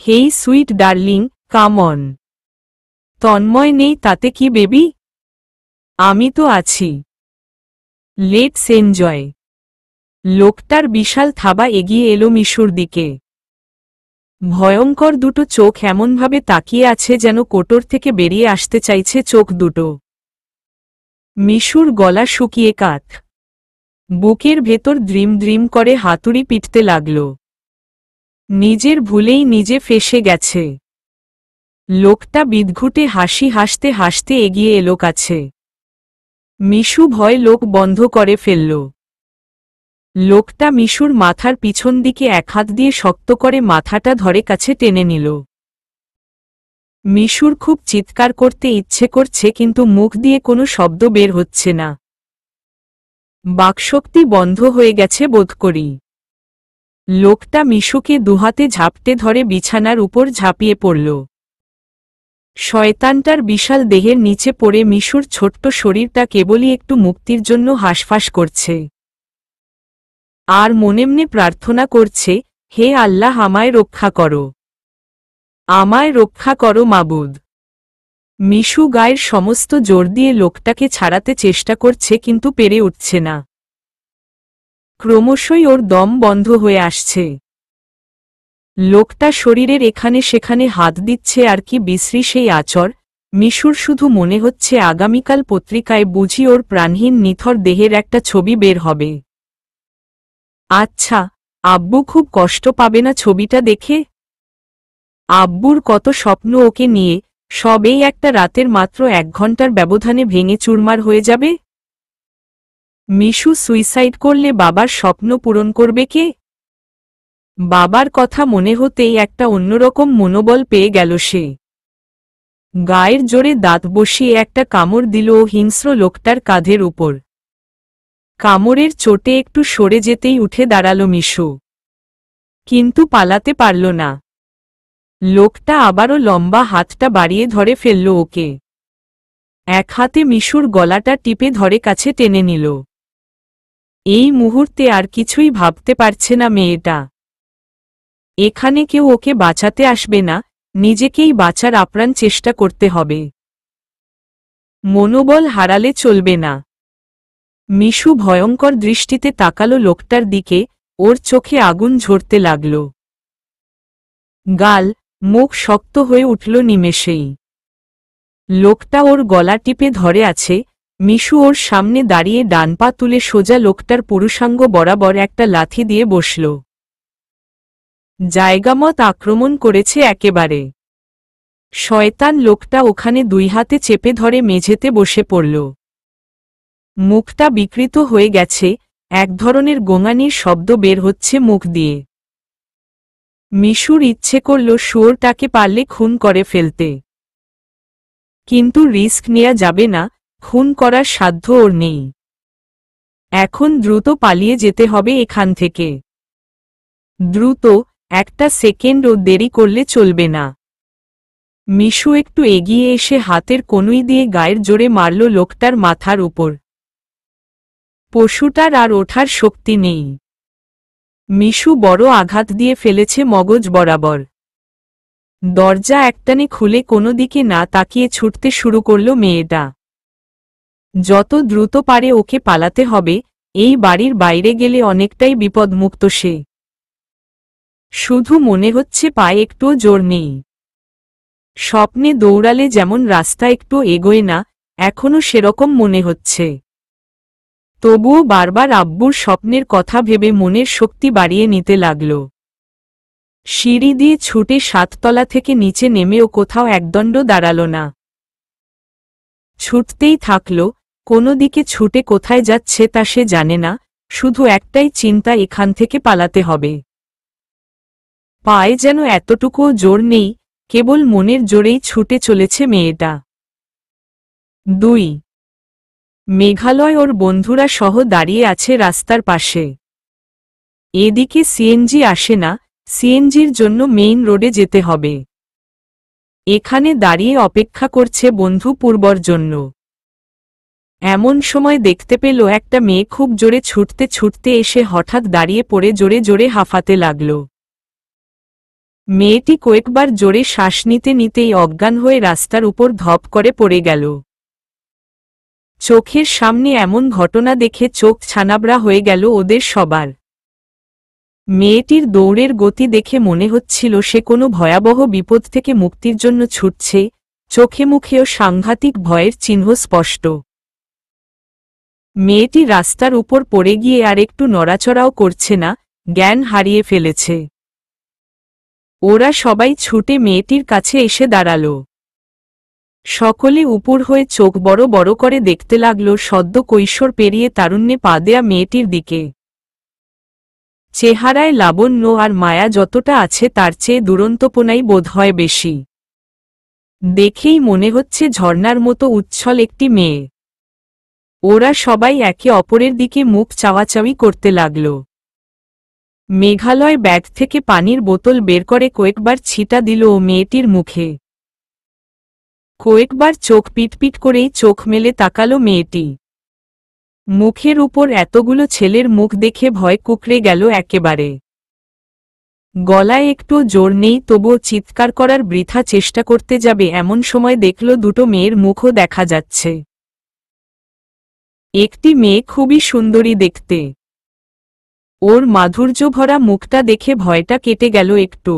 Hey sweet darling, come on. Tanmoy নেই তাতে কি বেবি? আমি তো আছি। Let's enjoy. লোকটার বিশাল থাবা এগিয়ে এলো মিশুর দিকে। ভয়ঙ্কর দুটো চোখ এমনভাবে তাকিয়ে আছে যেন কোটর থেকে বেরিয়ে আসতে চাইছে চোখ দুটো। মিশুর গলা শুকিয়ে কাঠ। বুকের ভেতর দ্রিম দ্রিম করে হাতুড়ি পিটতে লাগল। নিজের ভুলেই নিজে ফেঁসে গেছে। লোকটা বিদঘুটে হাসি হাসতে হাসতে এগিয়ে এলো কাছে। মিশু ভয় লোক বন্ধ করে ফেলল। লোকটা মিশুর মাথার পিছন দিকে এক হাত দিয়ে শক্ত করে মাথাটা ধরে কাছে টেনে নিল। মিশুর খুব চিৎকার করতে ইচ্ছে করছে কিন্তু মুখ দিয়ে কোনো শব্দ বের হচ্ছে না। বাকশক্তি বন্ধ হয়ে গেছে বোধ করি। লোকটা মিশুকে দুহাতে ঝাপটে ধরে বিছানার উপর ঝাঁপিয়ে পড়ল। শয়তানটার বিশাল দেহের নিচে পড়ে মিশুর ছোট্ট শরীরটা কেবলই একটু মুক্তির জন্য হাঁসফাঁস করছে। আর মনেমনে প্রার্থনা করছে, হে আল্লাহ, আমায় রক্ষা করো, আমায় রক্ষা করো মাবুদ। মিশু গায়ের সমস্ত জোর দিয়ে লোকটাকে ছাড়াতে চেষ্টা করছে কিন্তু পেরে উঠছে না। ক্রমশই ওর দম বন্ধ হয়ে আসছে। লোকটা শরীরের এখানে সেখানে হাত দিচ্ছে আর কি বিশ্রী সেই আচর। মিশুর শুধু মনে হচ্ছে আগামীকাল পত্রিকায় বুঝি ওর প্রাণহীন নিথর দেহের একটা ছবি বের হবে। আচ্ছা, আব্বু খুব কষ্ট পাবে না ছবিটা দেখে? আব্বুর কত স্বপ্ন ওকে নিয়ে, সব এই একটা রাতের মাত্র 1 ঘন্টার ব্যবধানে ভেঙে চুরমার হয়ে যাবে। মিশু সুইসাইড করলে বাবার স্বপ্ন পূরণ করবে কে? বাবার কথা মনে হতেই একটা অন্যরকম মনোবল পেয়ে গেল সে। গায়ের জোরে দাঁত বসিয়ে একটা কামড় দিল ও হিংস্র লোকটার কাঁধের উপর। কামড়ের চোটে একটু সরে যেতেই উঠে দাঁড়াল মিশু, কিন্তু পালাতে পারল না। লোকটা আবারও লম্বা হাতটা বাড়িয়ে ধরে ফেলল ওকে। এক হাতে মিশুর গলাটা টিপে ধরে কাছে টেনে নিল। এই মুহূর্তে আর কিছুই ভাবতে পারছে না মেয়েটা। এখানে কেউ ওকে বাঁচাতে আসবে না, নিজেকেই বাঁচার আপ্রাণ চেষ্টা করতে হবে। মনোবল হারালে চলবে না। মিশু ভয়ঙ্কর দৃষ্টিতে তাকালো লোকটার দিকে, ওর চোখে আগুন ঝরতে লাগল। গাল, মুখ শক্ত হয়ে উঠল নিমেষেই। লোকটা ওর গলা টিপে ধরে আছে। মিশু ওর সামনে দাঁড়িয়ে ডান পা তুলে সোজা লোকটার পুরুষাঙ্গ বরাবর একটা লাথি দিয়ে বসল। জায়গামত আক্রমণ করেছে একেবারে। শয়তান লোকটা ওখানে 2 হাতে চেপে ধরে মেঝেতে বসে পড়ল। মুখটা বিকৃত হয়ে গেছে, এক ধরনের গোঙানির শব্দ বের হচ্ছে মুখ দিয়ে। মিশুর ইচ্ছে করল শুয়োরটাকে পারলে খুন করে ফেলতে, কিন্তু রিস্ক নেওয়া যাবে না, খুন করার সাধ্য ওর নেই। এখন দ্রুত পালিয়ে যেতে হবে এখান থেকে। দ্রুত, একটা সেকেন্ডও দেরি করলে চলবে না। মিশু একটু এগিয়ে এসে হাতের কনুই দিয়ে গায়ের জোরে মারল লোকটার মাথার উপর। পশুটার আর ওঠার শক্তি নেই। মিশু বড় আঘাত দিয়ে ফেলেছে মগজ বরাবর। দরজা একটানে খুলে কোনো দিকে না তাকিয়ে ছুটতে শুরু করল মেয়েটা। যত দ্রুত পারে ওকে পালাতে হবে, এই বাড়ির বাইরে গেলে অনেকটাই বিপদমুক্ত সে। শুধু মনে হচ্ছে পায়ে একটুও জোর নেই। স্বপ্নে দৌড়ালে যেমন রাস্তা একটু এগোয় না, এখনো সেরকম মনে হচ্ছে। তবুও বারবার আব্বুর স্বপ্নের কথা ভেবে মনের শক্তি বাড়িয়ে নিতে লাগল। সিঁড়ি দিয়ে ছুটে 7 তলা থেকে নিচে নেমেও কোথাও একদণ্ড দাঁড়াল না। ছুটতেই থাকল, কোনো দিকে ছুটে কোথায় যাচ্ছে তা সে জানে না, শুধু একটাই চিন্তা, এখান থেকে পালাতে হবে। পায়ে যেন এতটুকুও জোর নেই, কেবল মনের জোরেই ছুটে চলেছে মেয়েটা। 2 মেঘালয় ওর বন্ধুরা সহ দাঁড়িয়ে আছে রাস্তার পাশে। এদিকে সিএনজি আসে না, সিএনজির জন্য মেইন রোডে যেতে হবে। এখানে দাঁড়িয়ে অপেক্ষা করছে বন্ধু পূর্বর জন্য। এমন সময় দেখতে পেল একটা মেয়ে খুব জোরে ছুটতে ছুটতে এসে হঠাৎ দাঁড়িয়ে পড়ে জোরে জোরে হাঁফাতে লাগল। মেয়েটি কয়েকবার জোরে শ্বাস নিতে নিতেই অজ্ঞান হয়ে রাস্তার উপর ধপ করে পড়ে গেল। চোখের সামনে এমন ঘটনা দেখে চোখ ছানাবড়া হয়ে গেল ওদের সবার। মেয়েটির দৌড়ের গতি দেখে মনে হচ্ছিল সে কোনো ভয়াবহ বিপদ থেকে মুক্তির জন্য ছুটছে, চোখে মুখেও সাংঘাতিক ভয়ের চিহ্ন স্পষ্ট। মেয়েটি রাস্তার উপর পড়ে গিয়ে আর একটু নড়াচড়াও করছে না, জ্ঞান হারিয়ে ফেলেছে। ওরা সবাই ছুটে মেয়েটির কাছে এসে দাঁড়াল। সকলে উপর হয়ে চোখ বড় বড় করে দেখতে লাগল সদ্য কৈশোর পেরিয়ে তারুণ্যে পা দেয়া মেয়েটির দিকে। চেহারায় লাবণ্য আর মায়া যতটা আছে তার চেয়ে দুরন্তপনাই বোধ হয় বেশি। দেখেই মনে হচ্ছে ঝর্ণার মতো উচ্ছল একটি মেয়ে। ওরা সবাই একে অপরের দিকে মুখ চাওয়াচাওয়ি করতে লাগল। মেঘালয় ব্যাগ থেকে পানির বোতল বের করে কয়েকবার ছিটা দিল ও মেয়েটির মুখে। কয়েকবার চোখ পিটপিট করেই চোখ মেলে তাকালো মেয়েটি। মুখের উপর এতগুলো ছেলের মুখ দেখে ভয় কুকড়ে গেল একেবারে। গলায় একটু জোর নেই, তবুও চিৎকার করার বৃথা চেষ্টা করতে যাবে এমন সময় দেখল দুটো মেয়ের মুখও দেখা যাচ্ছে। একটি মেয়ে খুবই সুন্দরী দেখতে। ওর মাধুর্য ভরা মুখটা দেখে ভয়টা কেটে গেল একটু।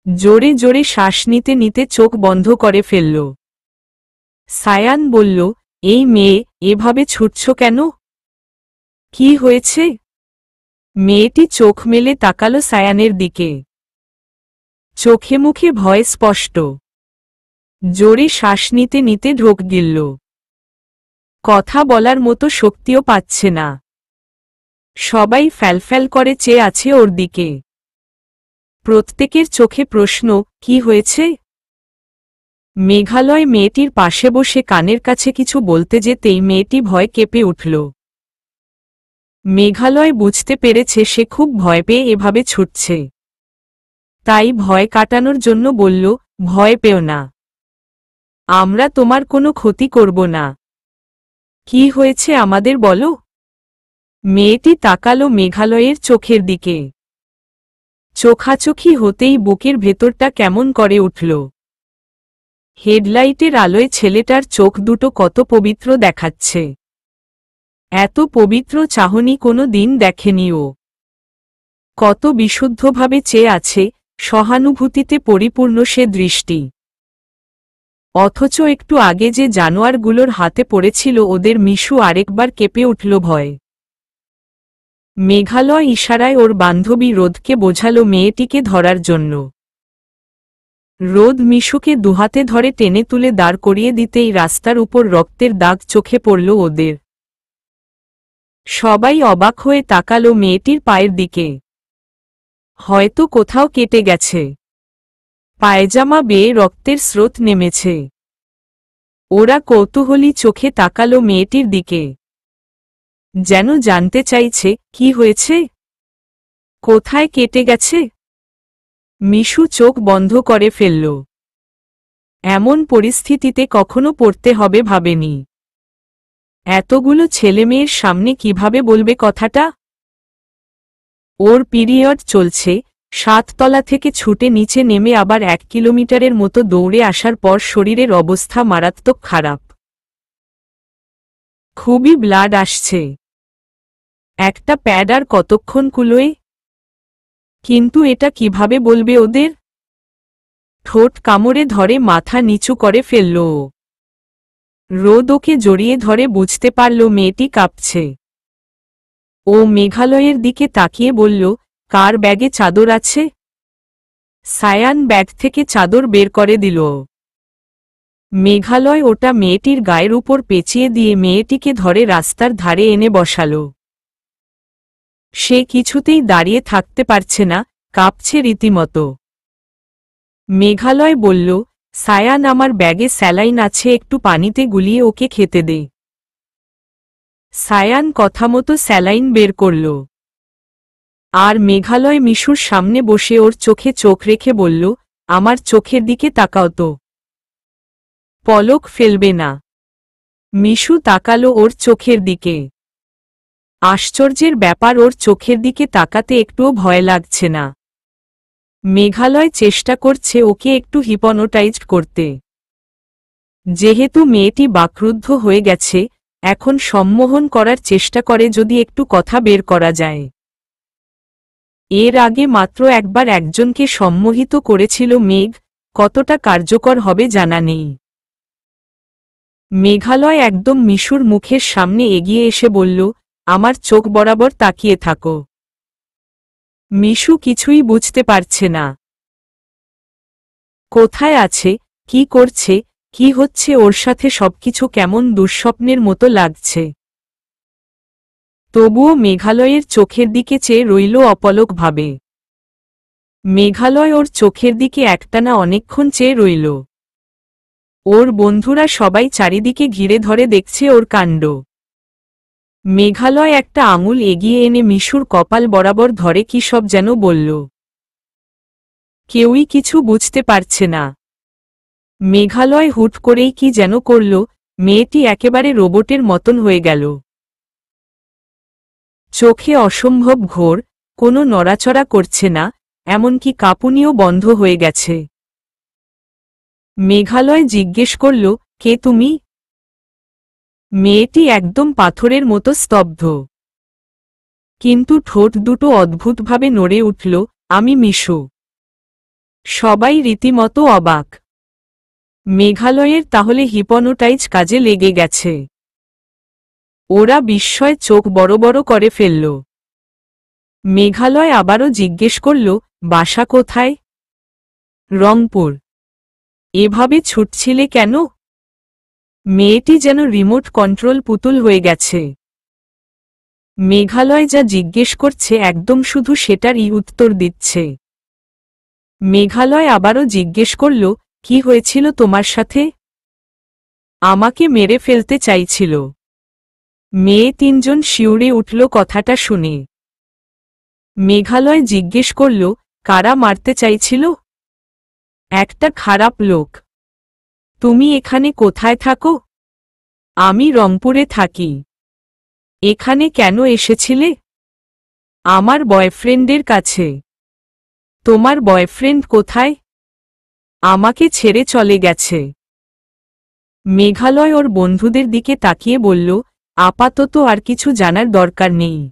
জোরে জোরে শ্বাস নিতে নিতে চোখ বন্ধ করে ফেলল। সায়ান বলল, এই মেয়ে, এভাবে ছুটছ কেন? কি হয়েছে? মেয়েটি চোখ মেলে তাকালো সায়ানের দিকে। চোখে মুখে ভয় স্পষ্ট। জোরে শ্বাস নিতে নিতে ঢোক গিলল। কথা বলার মতো শক্তিও পাচ্ছে না। সবাই ফ্যালফ্যাল করে চেয়ে আছে ওর দিকে। প্রত্যেকের চোখে প্রশ্ন, কি হয়েছে? মেঘালয় মেয়েটির পাশে বসে কানের কাছে কিছু বলতে যেতেই মেয়েটি ভয় কেঁপে উঠল। মেঘালয় বুঝতে পেরেছে সে খুব ভয় পেয়ে এভাবে ছুটছে। তাই ভয় কাটানোর জন্য বলল, ভয় পেও না, আমরা তোমার কোনো ক্ষতি করব না। কি হয়েছে আমাদের বলো? মেয়েটি তাকালো মেঘালয়ের চোখের দিকে। চোখাচোখি হতেই বুকের ভেতরটা কেমন করে উঠল। হেডলাইটের আলোয় ছেলেটার চোখ দুটো কত পবিত্র দেখাচ্ছে। এত পবিত্র চাহনি কোনো দিন দেখেনি ও। কত বিশুদ্ধভাবে চেয়ে আছে, সহানুভূতিতে পরিপূর্ণ সে দৃষ্টি। অথচ একটু আগে যে জানোয়ারগুলোর হাতে পড়েছিল ওদের মিশু আরেকবার কেঁপে উঠল ভয়। মেঘালয় ইশারায় ওর বান্ধবী রোদকে বোঝালো মেয়েটিকে ধরার জন্য। রোদ মিশুকে দুহাতে ধরে টেনে তুলে দাঁড় করিয়ে দিতেই রাস্তার উপর রক্তের দাগ চোখে পড়ল ওদের। সবাই অবাক হয়ে তাকালো মেয়েটির পায়ের দিকে। হয়তো কোথাও কেটে গেছে। পায়জামা বেয়ে রক্তের স্রোত নেমেছে। ওরা কৌতূহলী চোখে তাকালো মেয়েটির দিকে, যেন জানতে চাইছে কি হয়েছে, কোথায় কেটে গেছে। মিশু চোখ বন্ধ করে ফেলল। এমন পরিস্থিতিতে কখনো পড়তে হবে ভাবেনি। এতগুলো ছেলেমেয়ের সামনে কিভাবে বলবে কথাটা? ওর পিরিয়ড চলছে। 7 তলা থেকে ছুটে নিচে নেমে আবার 1 কিলোমিটারের মতো দৌড়ে আসার পর শরীরের অবস্থা মারাত্মক খারাপ। খুবই ব্লাড আসছে। একটা প্যাড আর কতক্ষণ কুলোয়? কিন্তু এটা কিভাবে বলবে ওদের? ঠোঁট কামড়ে ধরে মাথা নিচু করে ফেলল ও। রোদ ওকে জড়িয়ে ধরে বুঝতে পারল মেয়েটি কাঁপছে। ও মেঘালয়ের দিকে তাকিয়ে বলল, কার ব্যাগে চাদর আছে? সায়ান ব্যাগ থেকে চাদর বের করে দিল। মেঘালয় ওটা মেয়েটির গায়ের উপর পেঁচিয়ে দিয়ে মেয়েটিকে ধরে রাস্তার ধারে এনে বসাল। সে কিছুতেই দাঁড়িয়ে থাকতে পারছে না, কাঁপছে রীতিমতো। মেঘালয় বলল, সায়ান আমার ব্যাগে স্যালাইন আছে, একটু পানিতে গুলিয়ে ওকে খেতে দে। সায়ান কথামতো স্যালাইন বের করল। আর মেঘালয় মিশুর সামনে বসে ওর চোখে চোখ রেখে বলল, আমার চোখের দিকে তাকাও তো, পলক ফেলবে না। মিশু তাকালো ওর চোখের দিকে। আশ্চর্যের ব্যাপার, ওর চোখের দিকে তাকাতে একটুও ভয় লাগছে না। মেঘালয় চেষ্টা করছে ওকে একটু হিপনোটাইজড করতে। যেহেতু মেয়েটি বাকরুদ্ধ হয়ে গেছে, এখন সম্মোহন করার চেষ্টা করে যদি একটু কথা বের করা যায়। এর আগে মাত্র একবার একজনকে সম্মোহিত করেছিল মেঘ, কতটা কার্যকর হবে জানা নেই। মেঘালয় একদম মিশুর মুখের সামনে এগিয়ে এসে বলল, আমার চোখ বরাবর তাকিয়ে থাকো। মিশু কিছুই বুঝতে পারছে না। কোথায় আছে, কি করছে, কি হচ্ছে ওর সাথে সবকিছু কেমন দুঃস্বপ্নের মতো লাগছে। তবুও মেঘালয়ের চোখের দিকে চেয়ে রইল অপলকভাবে। মেঘালয় ওর চোখের দিকে একটানা অনেকক্ষণ চেয়ে রইল। ওর বন্ধুরা সবাই চারিদিকে ঘিরে ধরে দেখছে ওর কাণ্ড। মেঘালয় একটা আঙুল এগিয়ে এনে মিশুর কপাল বরাবর ধরে কি সব যেন বলল। কেউই কিছু বুঝতে পারছে না। মেঘালয় হুট করেই কি যেন করল, মেয়েটি একেবারে রোবটের মতন হয়ে গেল। চোখে অসম্ভব ঘোর, কোনো নড়াচড়া করছে না, এমনকি কাঁপুনিও বন্ধ হয়ে গেছে। মেঘালয় জিজ্ঞেস করল, কে তুমি? মেয়েটি একদম পাথরের মতো স্তব্ধ। কিন্তু ঠোঁট দুটো অদ্ভুতভাবে নড়ে উঠল, আমি মিশু। সবাই রীতিমতো অবাক। মেঘালয়ের তাহলে হিপনোটাইজ কাজে লেগে গেছে। ওরা বিস্ময়ে চোখ বড় বড় করে ফেলল। মেঘালয় আবারও জিজ্ঞেস করল, বাসা কোথায়? রংপুর। এভাবে ছুটছিলে কেন? মেয়েটি যেন রিমোট কন্ট্রোল পুতুল হয়ে গেছে। মেঘালয় যা জিজ্ঞেস করছে একদম শুধু সেটারই উত্তর দিচ্ছে। মেঘালয় আবারও জিজ্ঞেস করল, কি হয়েছিল তোমার সাথে? আমাকে মেরে ফেলতে চাইছিল। মেয়ে তিনজন শিউরে উঠল কথাটা শুনে। মেঘালয় জিজ্ঞেস করল, কারা মারতে চাইছিল? একটা খারাপ লোক। তুমি এখানে কোথায় থাকো? আমি রংপুরে থাকি। এখানে কেন এসেছিলে? আমার বয়ফ্রেন্ডের কাছে। তোমার বয়ফ্রেন্ড কোথায়? আমাকে ছেড়ে চলে গেছে। মেঘালয় ওর বন্ধুদের দিকে তাকিয়ে বলল, আপাতত আর কিছু জানার দরকার নেই।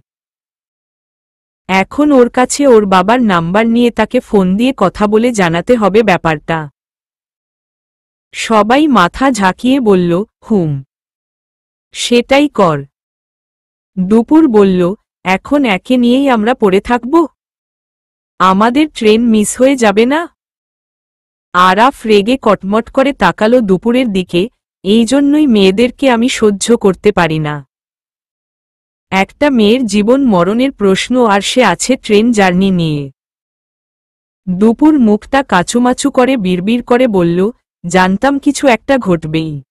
এখন ওর কাছে ওর বাবার নাম্বার নিয়ে তাকে ফোন দিয়ে কথা বলে জানাতে হবে ব্যাপারটা। সবাই মাথা ঝাঁকিয়ে বলল, হুম, সেটাই কর। দুপুর বলল, এখন একে নিয়েই আমরা পড়ে থাকব? আমাদের ট্রেন মিস হয়ে যাবে না? আরাফ রেগে কটমট করে তাকালো দুপুরের দিকে, এই জন্যই মেয়েদেরকে আমি সহ্য করতে পারি না। একটা মেয়ের জীবন মরণের প্রশ্ন আর সে আছে ট্রেন জার্নি নিয়ে। দুপুর মুখটা কাচুমাচু করে বিড়বিড় করে বলল, জানতাম কিছু একটা ঘটবেই।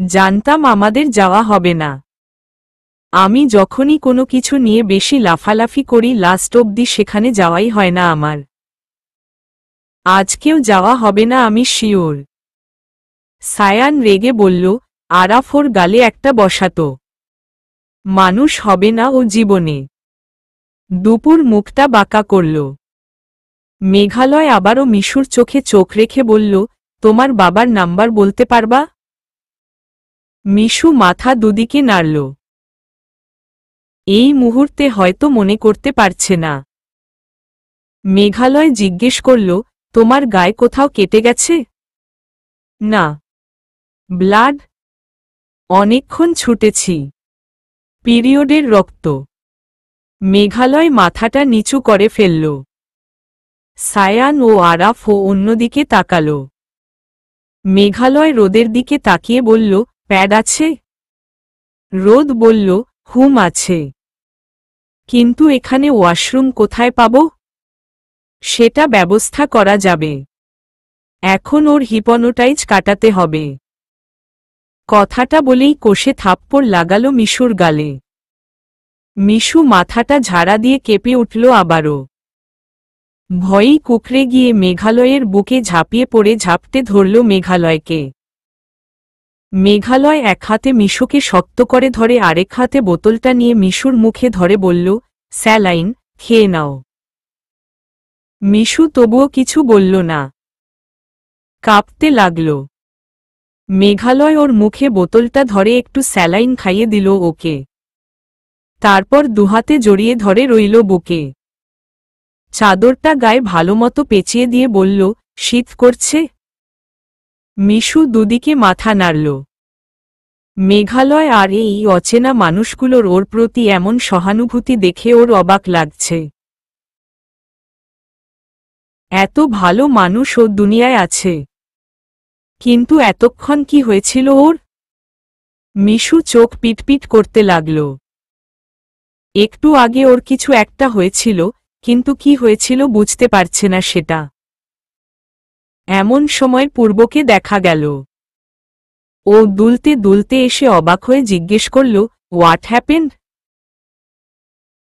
জানতাম আমাদের যাওয়া হবে না। আমি যখনই কোনো কিছু নিয়ে বেশি লাফালাফি করি লাস্ট অবধি সেখানে যাওয়াই হয় না আমার। আজকেও যাওয়া হবে না আমি শিওর। সায়ান রেগে বলল, আরাফ ওর গালে একটা বসাতো। মানুষ হবে না ও জীবনে। দুপুর মুখটা বাঁকা করল। মেঘালয় আবারও মিশুর চোখে চোখ রেখে বলল, তোমার বাবার নাম্বার বলতে পারবা? মিশু মাথা দুদিকে নাড়ল। এই মুহূর্তে হয়তো মনে করতে পারছে না। মেঘালয় জিজ্ঞেস করল, তোমার গায়ে কোথাও কেটে গেছে? না। ব্লাড? অনেকক্ষণ ছুটেছি। পিরিয়ডের রক্ত। মেঘালয় মাথাটা নিচু করে ফেলল। সায়ান ও আরাফ ও অন্যদিকে তাকাল। মেঘালয় রোদের দিকে তাকিয়ে বলল, প্যাড আছে? রোদ বলল, হুম আছে। কিন্তু এখানে ওয়াশরুম কোথায় পাব? সেটা ব্যবস্থা করা যাবে। এখন ওর হিপনোটাইজ কাটাতে হবে। কথাটা বলেই কষে থাপ্পড় লাগালো মিশুর গালে। মিশু মাথাটা ঝাড়া দিয়ে কেঁপে উঠল আবারও। ভয়েই কুকড়ে গিয়ে মেঘালয়ের বুকে ঝাঁপিয়ে পড়ে ঝাপটে ধরল মেঘালয়কে। মেঘালয় এক হাতে মিশুকে শক্ত করে ধরে আরেক হাতে বোতলটা নিয়ে মিশুর মুখে ধরে বলল, স্যালাইন, খেয়ে নাও। মিশু তবুও কিছু বলল না, কাঁপতে লাগল। মেঘালয় ওর মুখে বোতলটা ধরে একটু স্যালাইন খাইয়ে দিল ওকে। তারপর দুহাতে জড়িয়ে ধরে রইল বুকে। চাদরটা গায়ে ভালোমতো পেঁচিয়ে দিয়ে বলল, শীত করছে? মিশু দুদিকে মাথা নাড়ল। মেঘালয় আর এই অচেনা মানুষগুলোর ওর প্রতি এমন সহানুভূতি দেখে ওর অবাক লাগছে। এত ভালো মানুষ ও দুনিয়ায় আছে। কিন্তু এতক্ষণ কি হয়েছিল ওর? মিশু চোখ পিটপিট করতে লাগল। একটু আগে ওর কিছু একটা হয়েছিল, কিন্তু কি হয়েছিল বুঝতে পারছে না সেটা। এমন সময় পূর্বকে দেখা গেল। ও দুলতে দুলতে এসে অবাক হয়ে জিজ্ঞেস করল, হোয়াট হ্যাপেন্ড?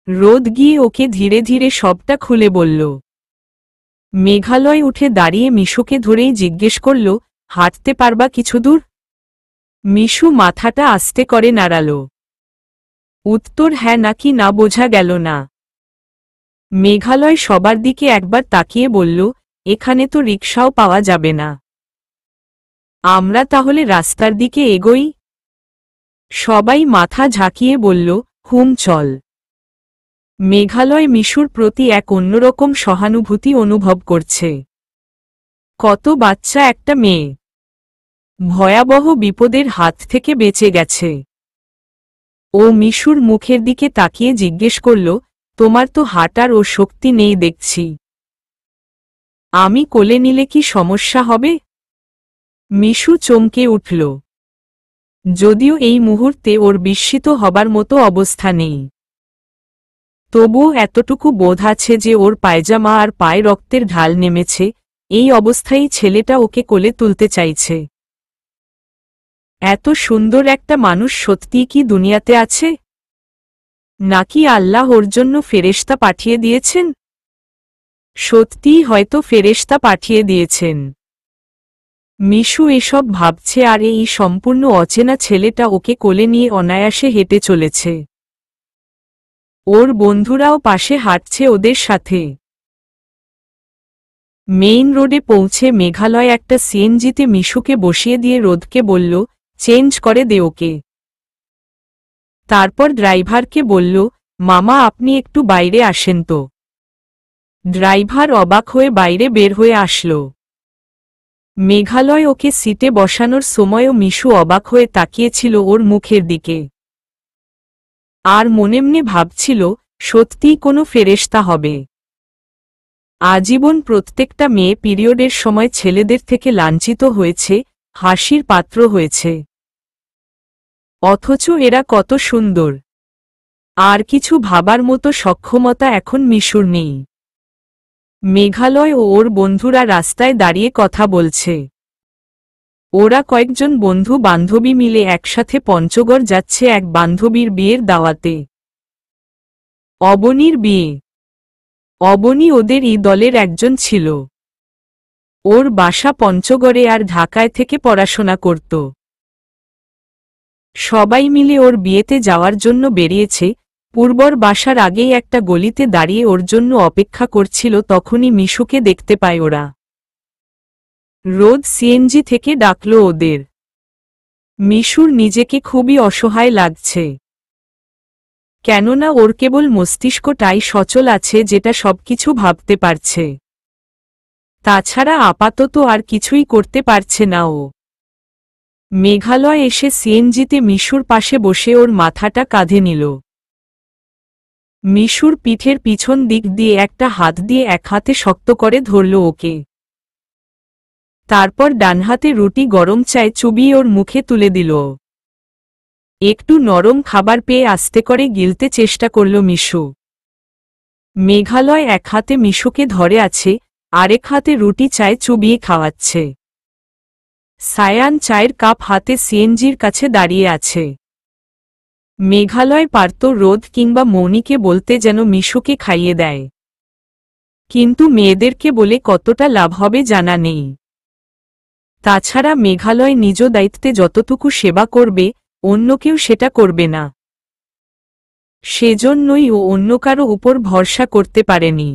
রোদ গিয়ে ওকে ধীরে ধীরে সবটা খুলে বলল। মেঘালয় উঠে দাঁড়িয়ে মিশুকে ধরেই জিজ্ঞেস করল, হাঁটতে পারবা কিছু দূর? মিশু মাথাটা আস্তে করে নাড়াল। উত্তর হ্যাঁ নাকি না বোঝা গেল না। মেঘালয় সবার দিকে একবার তাকিয়ে বলল, এখানে তো রিকশাও পাওয়া যাবে না। আমরা তাহলে রাস্তার দিকে এগোই? সবাই মাথা ঝাঁকিয়ে বলল, হুম চল। মেঘালয় মিশুর প্রতি এক অন্যরকম সহানুভূতি অনুভব করছে। কত বাচ্চা একটা মেয়ে, ভয়াবহ বিপদের হাত থেকে বেঁচে গেছে। ও মিশুর মুখের দিকে তাকিয়ে জিজ্ঞেস করল, তোমার তো হাঁটার ও শক্তি নেই দেখছি। আমি কোলে নিলে কি সমস্যা হবে? মিশু চমকে উঠল। যদিও এই মুহূর্তে ওর বিস্মিত হবার মতো অবস্থা নেই, তবুও এতটুকু বোধ আছে যে ওর পায়জামা আর পায়ে রক্তের ঢাল নেমেছে। এই অবস্থায় ছেলেটা ওকে কোলে তুলতে চাইছে। এত সুন্দর একটা মানুষ সত্যিই কি দুনিয়াতে আছে? নাকি আল্লাহ ওর জন্য ফেরেশতা পাঠিয়ে দিয়েছেন? সত্যিই হয়তো ফেরেশতা পাঠিয়ে দিয়েছেন। মিশু এসব ভাবছে আর এই সম্পূর্ণ অচেনা ছেলেটা ওকে কোলে নিয়ে অনায়াসে হেঁটে চলেছে। ওর বন্ধুরাও পাশে হাঁটছে ওদের সাথে। মেইন রোডে পৌঁছে মেঘালয় একটা সিএনজিতে মিশুকে বসিয়ে দিয়ে রোদকে বলল, চেঞ্জ করে দে ওকে। তারপর ড্রাইভারকে বলল, মামা আপনি একটু বাইরে আসেন তো। ড্রাইভার অবাক হয়ে বাইরে বের হয়ে আসল। মেঘালয় ওকে সিটে বসানোর সময়ও মিশু অবাক হয়ে তাকিয়েছিল ওর মুখের দিকে। আর মনে মনে ভাবছিল, সত্যিই কোনো ফেরেশতা হবে। আজীবন প্রত্যেকটা মেয়ে পিরিয়ডের সময় ছেলেদের থেকে লাঞ্ছিত হয়েছে, হাসির পাত্র হয়েছে। অথচ এরা কত সুন্দর। আর কিছু ভাবার মতো সক্ষমতা এখন মিশুর নেই। মেঘালয় ও ওর বন্ধুরা রাস্তায় দাঁড়িয়ে কথা বলছে। ওরা কয়েকজন বন্ধু বান্ধবী মিলে একসাথে পঞ্চগড় যাচ্ছে এক বান্ধবীর বিয়ের দাওয়াতে। অবনীর বিয়ে। অবনী ওদের এই দলের একজন ছিল। ওর বাসা পঞ্চগড়ে আর ঢাকায় থেকে পড়াশোনা করত। সবাই মিলে ওর বিয়েতে যাওয়ার জন্য বেরিয়েছে। পূর্বর বাসার আগেই একটা গলিতে দাঁড়িয়ে ওর জন্য অপেক্ষা করছিল, তখনই মিশুকে দেখতে পায় ওরা। রোদ সিএনজি থেকে ডাকল ওদের। মিশুর নিজেকে খুবই অসহায় লাগছে। কেননা ওর কেবল মস্তিষ্কটাই সচল আছে, যেটা সবকিছু ভাবতে পারছে। তাছাড়া আপাতত আর কিছুই করতে পারছে না ও। মেঘালয় এসে সিএনজিতে মিশুর পাশে বসে ওর মাথাটা কাঁধে নিল। মিশুর পিঠের পিছন দিক দিয়ে একটা হাত দিয়ে এক হাতে শক্ত করে ধরল ওকে। তারপর ডান হাতে রুটি গরম চায় চুবিয়ে ওর মুখে তুলে দিল। একটু নরম খাবার পেয়ে আস্তে করে গিলতে চেষ্টা করল মিশু। মেঘালয় এক হাতে মিশুকে ধরে আছে, আরেক হাতে রুটি চায় চুবিয়ে খাওয়াচ্ছে। সায়ান চায়ের কাপ হাতে সিএনজির কাছে দাঁড়িয়ে আছে। মেঘালয় পারত রোদ কিংবা মৌনিকে বলতে যেন মিশুকে খাইয়ে দেয়, কিন্তু মেয়েদেরকে বলে কতটা লাভ হবে জানা নেই। তাছাড়া মেঘালয় নিজ দায়িত্বে যতটুকু সেবা করবে, অন্য কেউ সেটা করবে না। সেজন্যই ও অন্য কারো উপর ভরসা করতে পারেনি।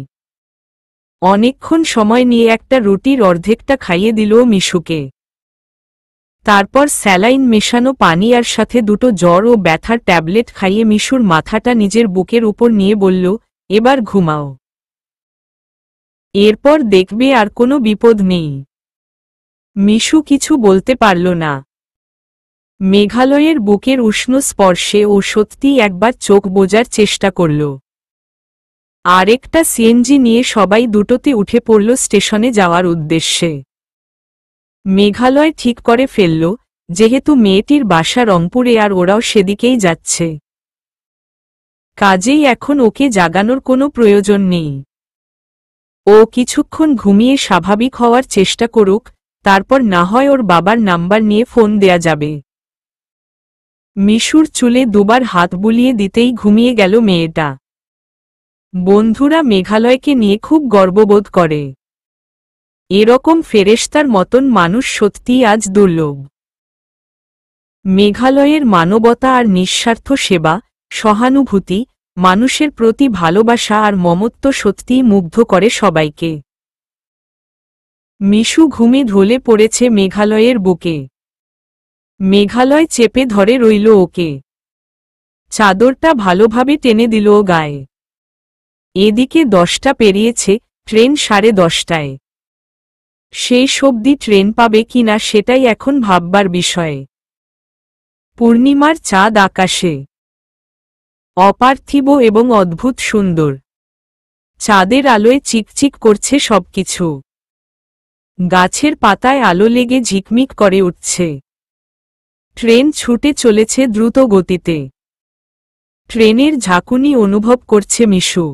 অনেকক্ষণ সময় নিয়ে একটা রুটির অর্ধেকটা খাইয়ে দিল মিশুকে। তারপর স্যালাইন মেশানো পানি আর সাথে দুটো জ্বর ও ব্যথার ট্যাবলেট খাইয়ে মিশুর মাথাটা নিজের বুকের উপর নিয়ে বলল, এবার ঘুমাও। এরপর দেখবে আর কোনো বিপদ নেই। মিশু কিছু বলতে পারল না। মেঘালয়ের বুকের উষ্ণ স্পর্শে ও সত্যিই একবার চোখ বোঝার চেষ্টা করল। আরেকটা সিএনজি নিয়ে সবাই দুটোতে উঠে পড়ল স্টেশনে যাওয়ার উদ্দেশ্যে। মেঘালয় ঠিক করে ফেলল, যেহেতু মেয়েটির বাসা রংপুরে আর ওরাও সেদিকেই যাচ্ছে, কাজেই এখন ওকে জাগানোর কোনো প্রয়োজন নেই। ও কিছুক্ষণ ঘুমিয়ে স্বাভাবিক হওয়ার চেষ্টা করুক, তারপর না হয় ওর বাবার নাম্বার নিয়ে ফোন দেয়া যাবে। মিশুর চুলে দুবার হাত বুলিয়ে দিতেই ঘুমিয়ে গেল মেয়েটা। বন্ধুরা মেঘালয়কে নিয়ে খুব গর্ববোধ করে। এরকম ফেরেশতার মতন মানুষ সত্যিই আজ দুর্লভ। মেঘালয়ের মানবতা আর নিঃস্বার্থ সেবা, সহানুভূতি, মানুষের প্রতি ভালোবাসা আর মমত্ব সত্যিই মুগ্ধ করে সবাইকে। মিশু ঘুমে ঢলে পড়েছে মেঘালয়ের বুকে। মেঘালয় চেপে ধরে রইল ওকে। চাদরটা ভালোভাবে টেনে দিল ও গায়ে। এদিকে 10টা পেরিয়েছে, ট্রেন 10:30টায়। সেই অবধি ট্রেন পাবে কিনা সেটাই এখন ভাববার বিষয়। পূর্ণিমার চাঁদ আকাশে অপার্থিব এবং অদ্ভুত সুন্দর। চাঁদের আলোয় চিকচিক করছে সবকিছু। গাছের পাতায় আলো লেগে ঝিকমিক করে উঠছে। ট্রেন ছুটে চলেছে দ্রুত গতিতে। ট্রেনের ঝাঁকুনি অনুভব করছে মিশু।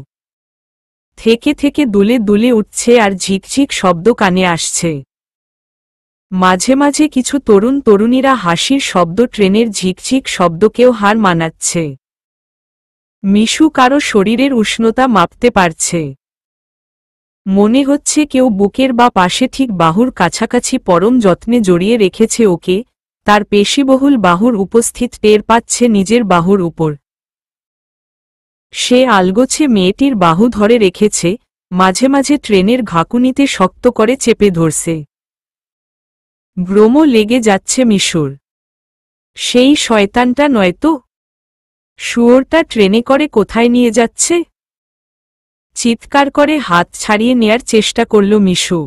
থেকে থেকে দুলে দুলে উঠছে আর ঝিকঝিক শব্দ কানে আসছে। মাঝে মাঝে কিছু তরুণ তরুণীরা হাসির শব্দ ট্রেনের ঝিকঝিক শব্দকেও হার মানাচ্ছে। মিশু কারো শরীরের উষ্ণতা মাপতে পারছে। মনে হচ্ছে কেউ বুকের বা পাশে ঠিক বাহুর কাছাকাছি পরম যত্নে জড়িয়ে রেখেছে ওকে, তার পেশিবহুল বাহুর উপস্থিত টের পাচ্ছে নিজের বাহুর উপর। সে আলগোছে মেয়েটির বাহু ধরে রেখেছে, মাঝে মাঝে ট্রেনের ঘাকুনিতে শক্ত করে চেপে ধরছে। ব্রোম লেগে যাচ্ছে মিশুর। সেই শয়তানটা নয়তো? শুয়োরটা ট্রেনে করে কোথায় নিয়ে যাচ্ছে? চিৎকার করে হাত ছাড়িয়ে নেয়ার চেষ্টা করল মিশু।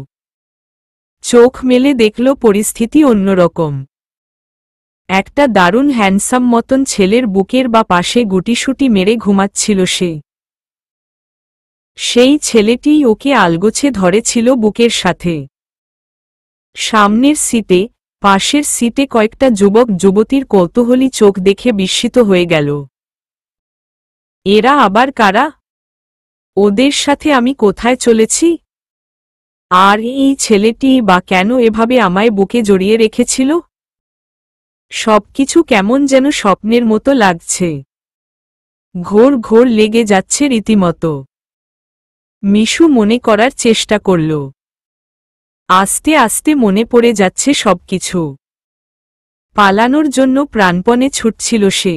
চোখ মেলে দেখল পরিস্থিতি অন্যরকম। একটা দারুণ হ্যান্ডসাম মতন ছেলের বুকের বা পাশে গুটিসুটি মেরে ঘুমাচ্ছিল সে। সেই ছেলেটিই ওকে আলগোছে ধরেছিল বুকের সাথে। সামনের সিটে, পাশের সিটে কয়েকটা যুবক যুবতীর কৌতূহলী চোখ দেখে বিস্মিত হয়ে গেল। এরা আবার কারা? ওদের সাথে আমি কোথায় চলেছি? আর এই ছেলেটি বা কেন এভাবে আমায় বুকে জড়িয়ে রেখেছিল? সবকিছু কেমন যেন স্বপ্নের মতো লাগছে। ঘোর ঘোর লেগে যাচ্ছে রীতিমতো। মিশু মনে করার চেষ্টা করল। আস্তে আস্তে মনে পড়ে যাচ্ছে সবকিছু। পালানোর জন্য প্রাণপণে ছুটছিল সে।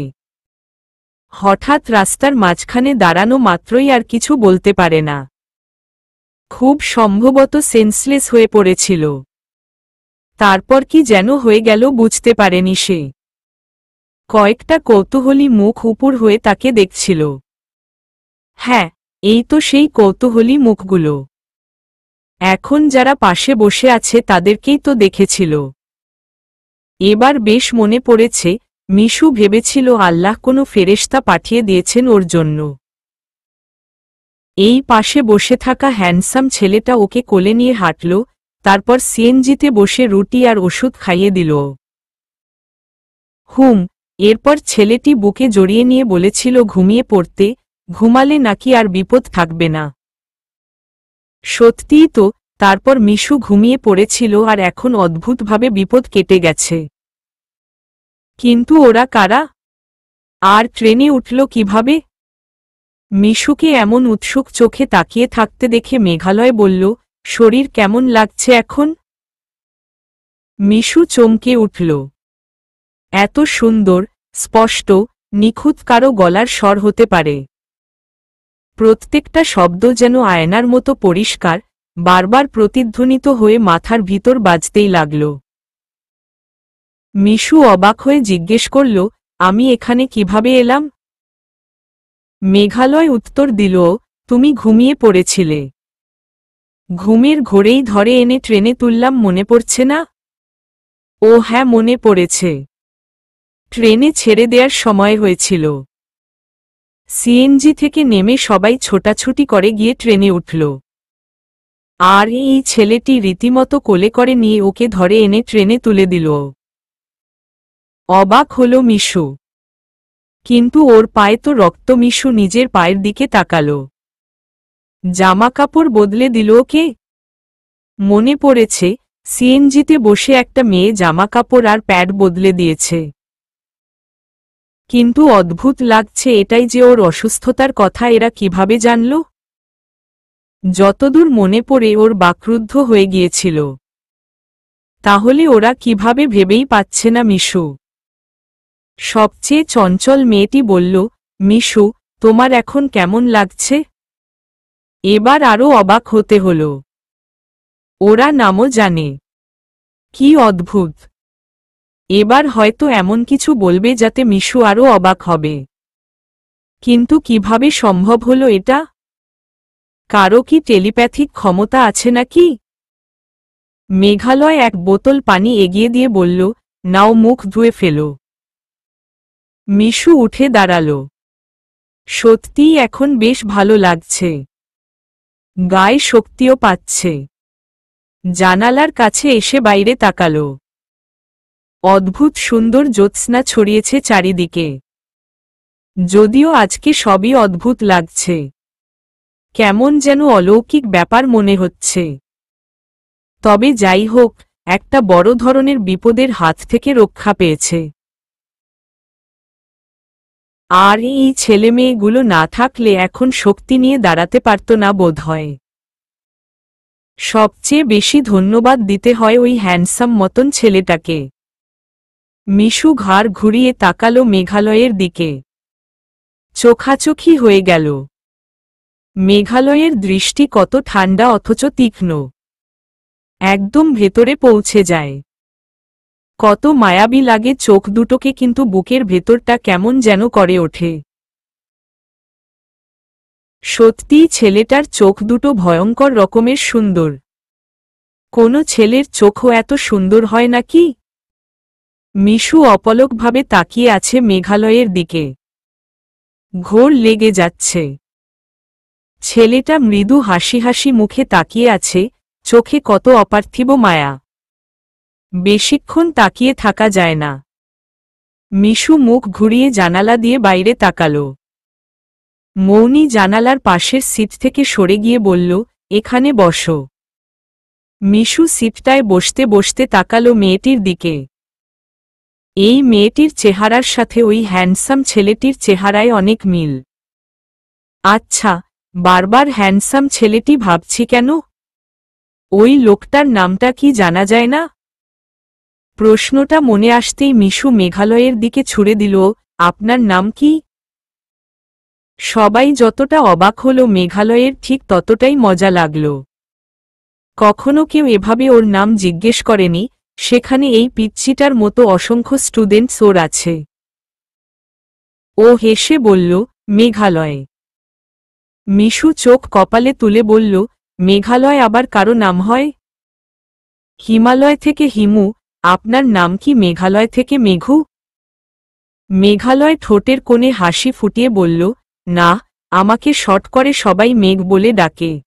হঠাৎ রাস্তার মাঝখানে দাঁড়ানো মাত্রই আর কিছু বলতে পারে না। খুব সম্ভবত সেন্সলেস হয়ে পড়েছিল। তারপর কি যেন হয়ে গেল বুঝতে পারেনি সে। কয়েকটা কৌতূহলী মুখ উপর হয়ে তাকে দেখছিল। হ্যাঁ, এই তো সেই কৌতূহলী মুখগুলো। এখন যারা পাশে বসে আছে তাদেরকেই তো দেখেছিল। এবার বেশ মনে পড়েছে, মিশু ভেবেছিল আল্লাহ কোনো ফেরেশতা পাঠিয়ে দিয়েছেন ওর জন্য। এই পাশে বসে থাকা হ্যান্ডসাম ছেলেটা ওকে কোলে নিয়ে হাঁটল, তারপর সিএনজিতে বসে রুটি আর ওষুধ খাইয়ে দিল। এরপর ছেলেটি বুকে জড়িয়ে নিয়ে বলেছিল ঘুমিয়ে পড়তে, ঘুমালে নাকি আর বিপদ থাকবে না। সত্যিই তো, তারপর মিশু ঘুমিয়ে পড়েছিল আর এখন অদ্ভুতভাবে বিপদ কেটে গেছে। কিন্তু ওরা কারা? আর ট্রেনে উঠল কিভাবে? মিশুকে এমন উৎসুক চোখে তাকিয়ে থাকতে দেখে মেঘালয় বলল, শরীর কেমন লাগছে এখন? মিশু চমকে উঠল। এত সুন্দর, স্পষ্ট, নিখুঁত কারো গলার স্বর হতে পারে। প্রত্যেকটা শব্দ যেন আয়নার মতো পরিষ্কার, বারবার প্রতিধ্বনিত হয়ে মাথার ভিতর বাজতেই লাগল। মিশু অবাক হয়ে জিজ্ঞেস করল, আমি এখানে কিভাবে এলাম? মেঘালয় উত্তর দিল, তুমি ঘুমিয়ে পড়েছিলে। ঘুমের ঘোরেই ধরে এনে ট্রেনে তুললাম, মনে পড়ছে না? ও হ্যাঁ, মনে পড়েছে। ট্রেনে ছেড়ে দেওয়ার সময় হয়েছিল। সিএনজি থেকে নেমে সবাই ছোটাছুটি করে গিয়ে ট্রেনে উঠল। আর এই ছেলেটি রীতিমতো কোলে করে নিয়ে ওকে ধরে এনে ট্রেনে তুলে দিল। অবাক হল মিশু। কিন্তু ওর পায়ে তো রক্ত। মিশু নিজের পায়ের দিকে তাকাল। জামাকাপড় বদলে দিল ওকে। মনে পড়েছে, সিএনজিতে বসে একটা মেয়ে জামাকাপড় আর প্যাড বদলে দিয়েছে। কিন্তু অদ্ভুত লাগছে এটাই যে ওর অসুস্থতার কথা এরা কিভাবে জানল? যতদূর মনে পড়ে ওর বাকরুদ্ধ হয়ে গিয়েছিল। তাহলে ওরা কিভাবে ভেবেই পাচ্ছে না? মিশু। সবচেয়ে চঞ্চল মেয়েটি বলল, মিশু, তোমার এখন কেমন লাগছে? এবার আরও অবাক হতে হল। ওরা নামও জানে। কি অদ্ভুত! এবার হয়তো এমন কিছু বলবে যাতে মিশু আরও অবাক হবে। কিন্তু কিভাবে সম্ভব হলো এটা? কারো কি টেলিপ্যাথিক ক্ষমতা আছে নাকি? মেঘালয় এক বোতল পানি এগিয়ে দিয়ে বলল, নাও, মুখ ধুয়ে ফেলো। মিশু উঠে দাঁড়াল। সত্যিই এখন বেশ ভালো লাগছে। গায়ে শক্তিও পাচ্ছে। জানালার কাছে এসে বাইরে তাকাল। অদ্ভুত সুন্দর জ্যোৎস্না ছড়িয়েছে চারিদিকে। যদিও আজকে সবই অদ্ভুত লাগছে। কেমন যেন অলৌকিক ব্যাপার মনে হচ্ছে। তবে যাই হোক, একটা বড় ধরনের বিপদের হাত থেকে রক্ষা পেয়েছে। আর এই ছেলেমেয়েগুলো না থাকলে এখন শক্তি নিয়ে দাঁড়াতে পারত না বোধহয়। সবচেয়ে বেশি ধন্যবাদ দিতে হয় ওই হ্যান্ডসাম মতন ছেলেটাকে। মিশু ঘাড় ঘুরিয়ে তাকালো মেঘালয়ের দিকে। চোখাচোখি হয়ে গেল। মেঘালয়ের দৃষ্টি কত ঠান্ডা অথচ তীক্ষ্ণ। একদম ভেতরে পৌঁছে যায়। কত মায়াবী লাগে চোখ দুটোকে, কিন্তু বুকের ভেতরটা কেমন যেন করে ওঠে। সত্যিই ছেলেটার চোখ দুটো ভয়ঙ্কর রকমের সুন্দর। কোনো ছেলের চোখও এত সুন্দর হয় নাকি? মিশু অপলকভাবে তাকিয়ে আছে মেঘালয়ের দিকে। ঘোর লেগে যাচ্ছে। ছেলেটা মৃদু হাসি হাসি মুখে তাকিয়ে আছে, চোখে কত অপার্থিব মায়া। বেশিক্ষণ তাকিয়ে থাকা যায় না। মিশু মুখ ঘুরিয়ে জানালা দিয়ে বাইরে তাকাল। মৌনি জানালার পাশের সিট থেকে সরে গিয়ে বলল, এখানে বসো। মিশু সিটটায় বসতে বসতে তাকাল মেয়েটির দিকে। এই মেয়েটির চেহারার সাথে ওই হ্যান্ডসাম ছেলেটির চেহারায় অনেক মিল। আচ্ছা, বারবার হ্যান্ডসাম ছেলেটি ভাবছি কেন? ওই লোকটার নামটা কি জানা যায় না? প্রশ্নটা মনে আসতেই মিশু মেঘালয়ের দিকে ছুড়ে দিল, আপনার নাম কি? সবাই যতটা অবাক হল, মেঘালয়ের ঠিক ততটাই মজা লাগল। কখনো কেউ এভাবে ওর নাম জিজ্ঞেস করেনি, সেখানে এই পিচ্চিটার মতো অসংখ্য স্টুডেন্টস ওর আছে। ও হেসে বলল, মেঘালয়। মিশু চোখ কপালে তুলে বলল, মেঘালয় আবার কারো নাম হয়? হিমালয় থেকে হিমু। আপনার নাম কি মেঘালয় থেকে মেঘু? মেঘালয় ঠোঁটের কোণে হাসি ফুটিয়ে বলল, না, আমাকে শর্ট করে সবাই মেঘ বলে ডাকে।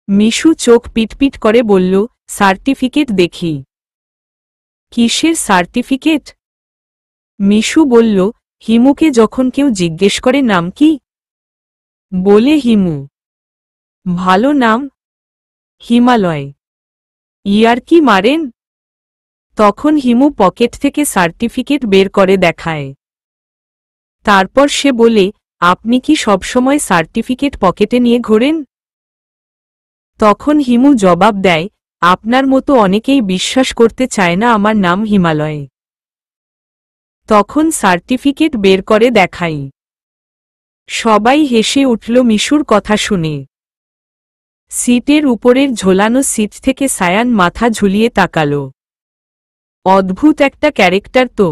মিশু চোখ পিটপিট করে বলল, সার্টিফিকেট দেখি। কিসের সার্টিফিকেট? মিশু বলল, হিমুকে যখন কেউ জিজ্ঞেস করে নাম কি, বলে হিমু। ভালো নাম। হিমালয়। ইয়ার্কি মারেন? তখন হিমু পকেট থেকে সার্টিফিকেট বের করে দেখায়। তারপর সে বলে, আপনি কি সবসময় সার্টিফিকেট পকেটে নিয়ে ঘোরেন? তখন হিমু জবাব দেয়, আপনার মতো অনেকেই বিশ্বাস করতে চায় না আমার নাম হিমালয়। তখন সার্টিফিকেট বের করে দেখাই। সবাই হেসে উঠল মিশুর কথা শুনে। সিটের উপরের ঝোলানো সিট থেকে সায়ান মাথা ঝুলিয়ে তাকালো। অদ্ভুত একটা ক্যারেক্টার তো।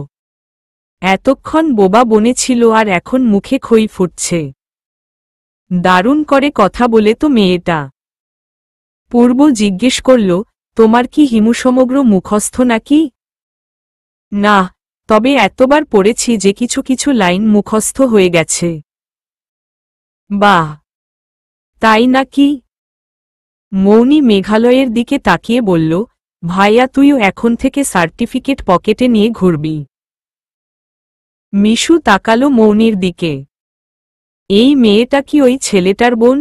এতক্ষণ বোবা বনে ছিল আর এখন মুখে খই ফুটছে। দারুণ করে কথা বলে তো মেয়েটা। পূর্ব জিজ্ঞেস করল, তোমার কি হিমুসমগ্র মুখস্থ নাকি? না, তবে এতবার পড়েছি যে কিছু কিছু লাইন মুখস্থ হয়ে গেছে। বাহ, তাই নাকি? মৌনি মেঘালয়ের দিকে তাকিয়ে বলল, ভাইয়া তুইও এখন থেকে সার্টিফিকেট পকেটে নিয়ে ঘুরবি। মিশু তাকালো মৌনির দিকে। এই মেয়েটা কি ওই ছেলেটার বোন?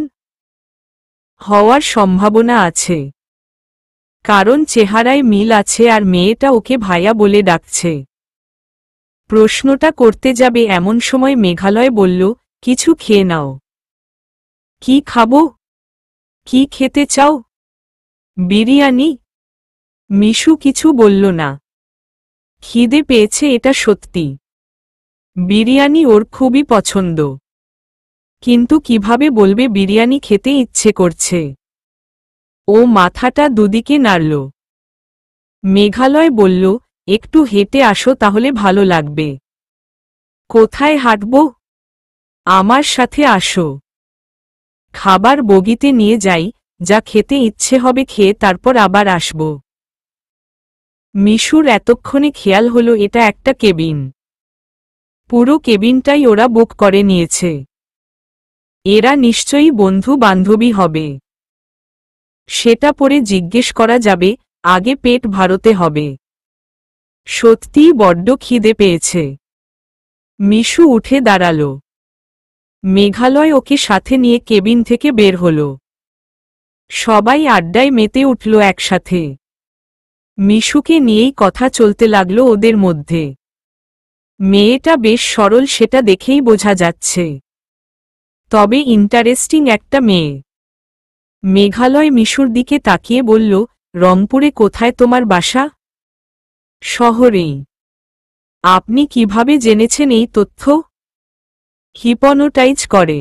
হওয়ার সম্ভাবনা আছে, কারণ চেহারায় মিল আছে আর মেয়েটা ওকে ভাইয়া বলে ডাকছে। প্রশ্নটা করতে যাবে এমন সময় মেঘালয় বলল, কিছু খেয়ে নাও। কি খাবো? কি খেতে চাও? বিরিয়ানি? মিশু কিছু বলল না। খিদে পেয়েছে এটা সত্যি। বিরিয়ানি ওর খুবই পছন্দ, কিন্তু কিভাবে বলবে বিরিয়ানি খেতে ইচ্ছে করছে? ও মাথাটা দুদিকে নাড়ল। মেঘালয় বলল, একটু হেঁটে আসো তাহলে ভালো লাগবে। কোথায় হাঁটব? আমার সাথে আসো। খাবার বগিতে নিয়ে যাই, যা খেতে ইচ্ছে হবে খেয়ে তারপর আবার আসব। মিশুর এতক্ষণে খেয়াল হলো এটা একটা কেবিন। পুরো কেবিনটাই ওরা বুক করে নিয়েছে। এরা নিশ্চয়ই বন্ধু বান্ধবী হবে। সেটা পরে জিজ্ঞেস করা যাবে, আগে পেট ভরাতে হবে। সত্যিই বড্ড খিদে পেয়েছে। মিশু উঠে দাঁড়াল। মেঘালয় ওকে সাথে নিয়ে কেবিন থেকে বের হল। সবাই আড্ডায় মেতে উঠল একসাথে। মিশুকে নিয়েই কথা চলতে লাগলো ওদের মধ্যে। মেয়েটা বেশ সরল সেটা দেখেই বোঝা যাচ্ছে। তবে ইন্টারেস্টিং একটা মেয়ে। মেঘালয় মিশুর দিকে তাকিয়ে বলল, রংপুরে কোথায় তোমার বাসা? শহরেই। আপনি কিভাবে জেনেছেন এই তথ্য? হিপনোটাইজ করে।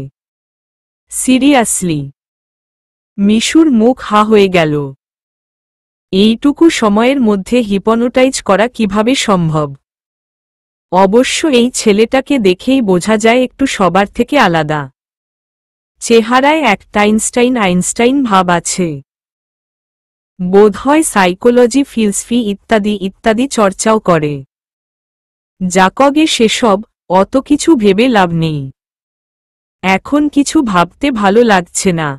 সিরিয়াসলি? মিশুর মুখ হা হয়ে গেল। এইটুকু সময়ের মধ্যে হিপনোটাইজ করা কিভাবে সম্ভব? অবশ্য এই ছেলেটাকে দেখেই বোঝা যায় একটু সবার থেকে আলাদা। চেহারায় একটা আইনস্টাইন আইনস্টাইন ভাব আছে। বোধহয় সাইকোলজি, ফিলসফি ইত্যাদি ইত্যাদি চর্চাও করে। জাকগে সেসব অত কিছু ভেবে লাভ নেই। এখন কিছু ভাবতে ভালো লাগছে না।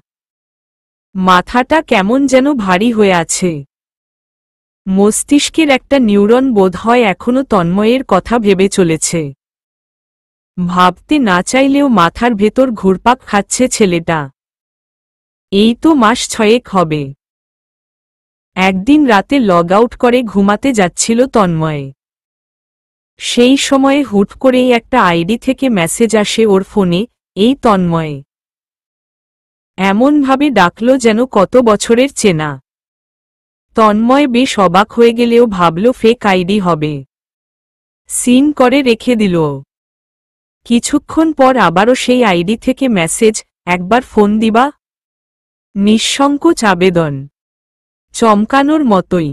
মাথাটা কেমন যেন ভারী হয়ে আছে। মস্তিষ্কের একটা নিউরন বোধহয় এখনো তন্ময়ের কথা ভেবে চলেছে। ভাবতে না চাইলেও মাথার ভেতর ঘুরপাক খাচ্ছে ছেলেটা। এই তো মাস 6 হবে। একদিন রাতে লগ আউট করে ঘুমাতে যাচ্ছিল তন্ময়। সেই সময়ে হুট করেই একটা আইডি থেকে মেসেজ আসে ওর ফোনে, এই তন্ময়। এমনভাবে ডাকল যেন কত বছরের চেনা। তন্ময় বেশ অবাক হয়ে গেলেও ভাবল ফেক আইডি হবে। সিন করে রেখে দিল। কিছুক্ষণ পর আবারও সেই আইডি থেকে মেসেজ, একবার ফোন দিবা? নিঃসংকোচ আবেদন। চমকানোর মতোই।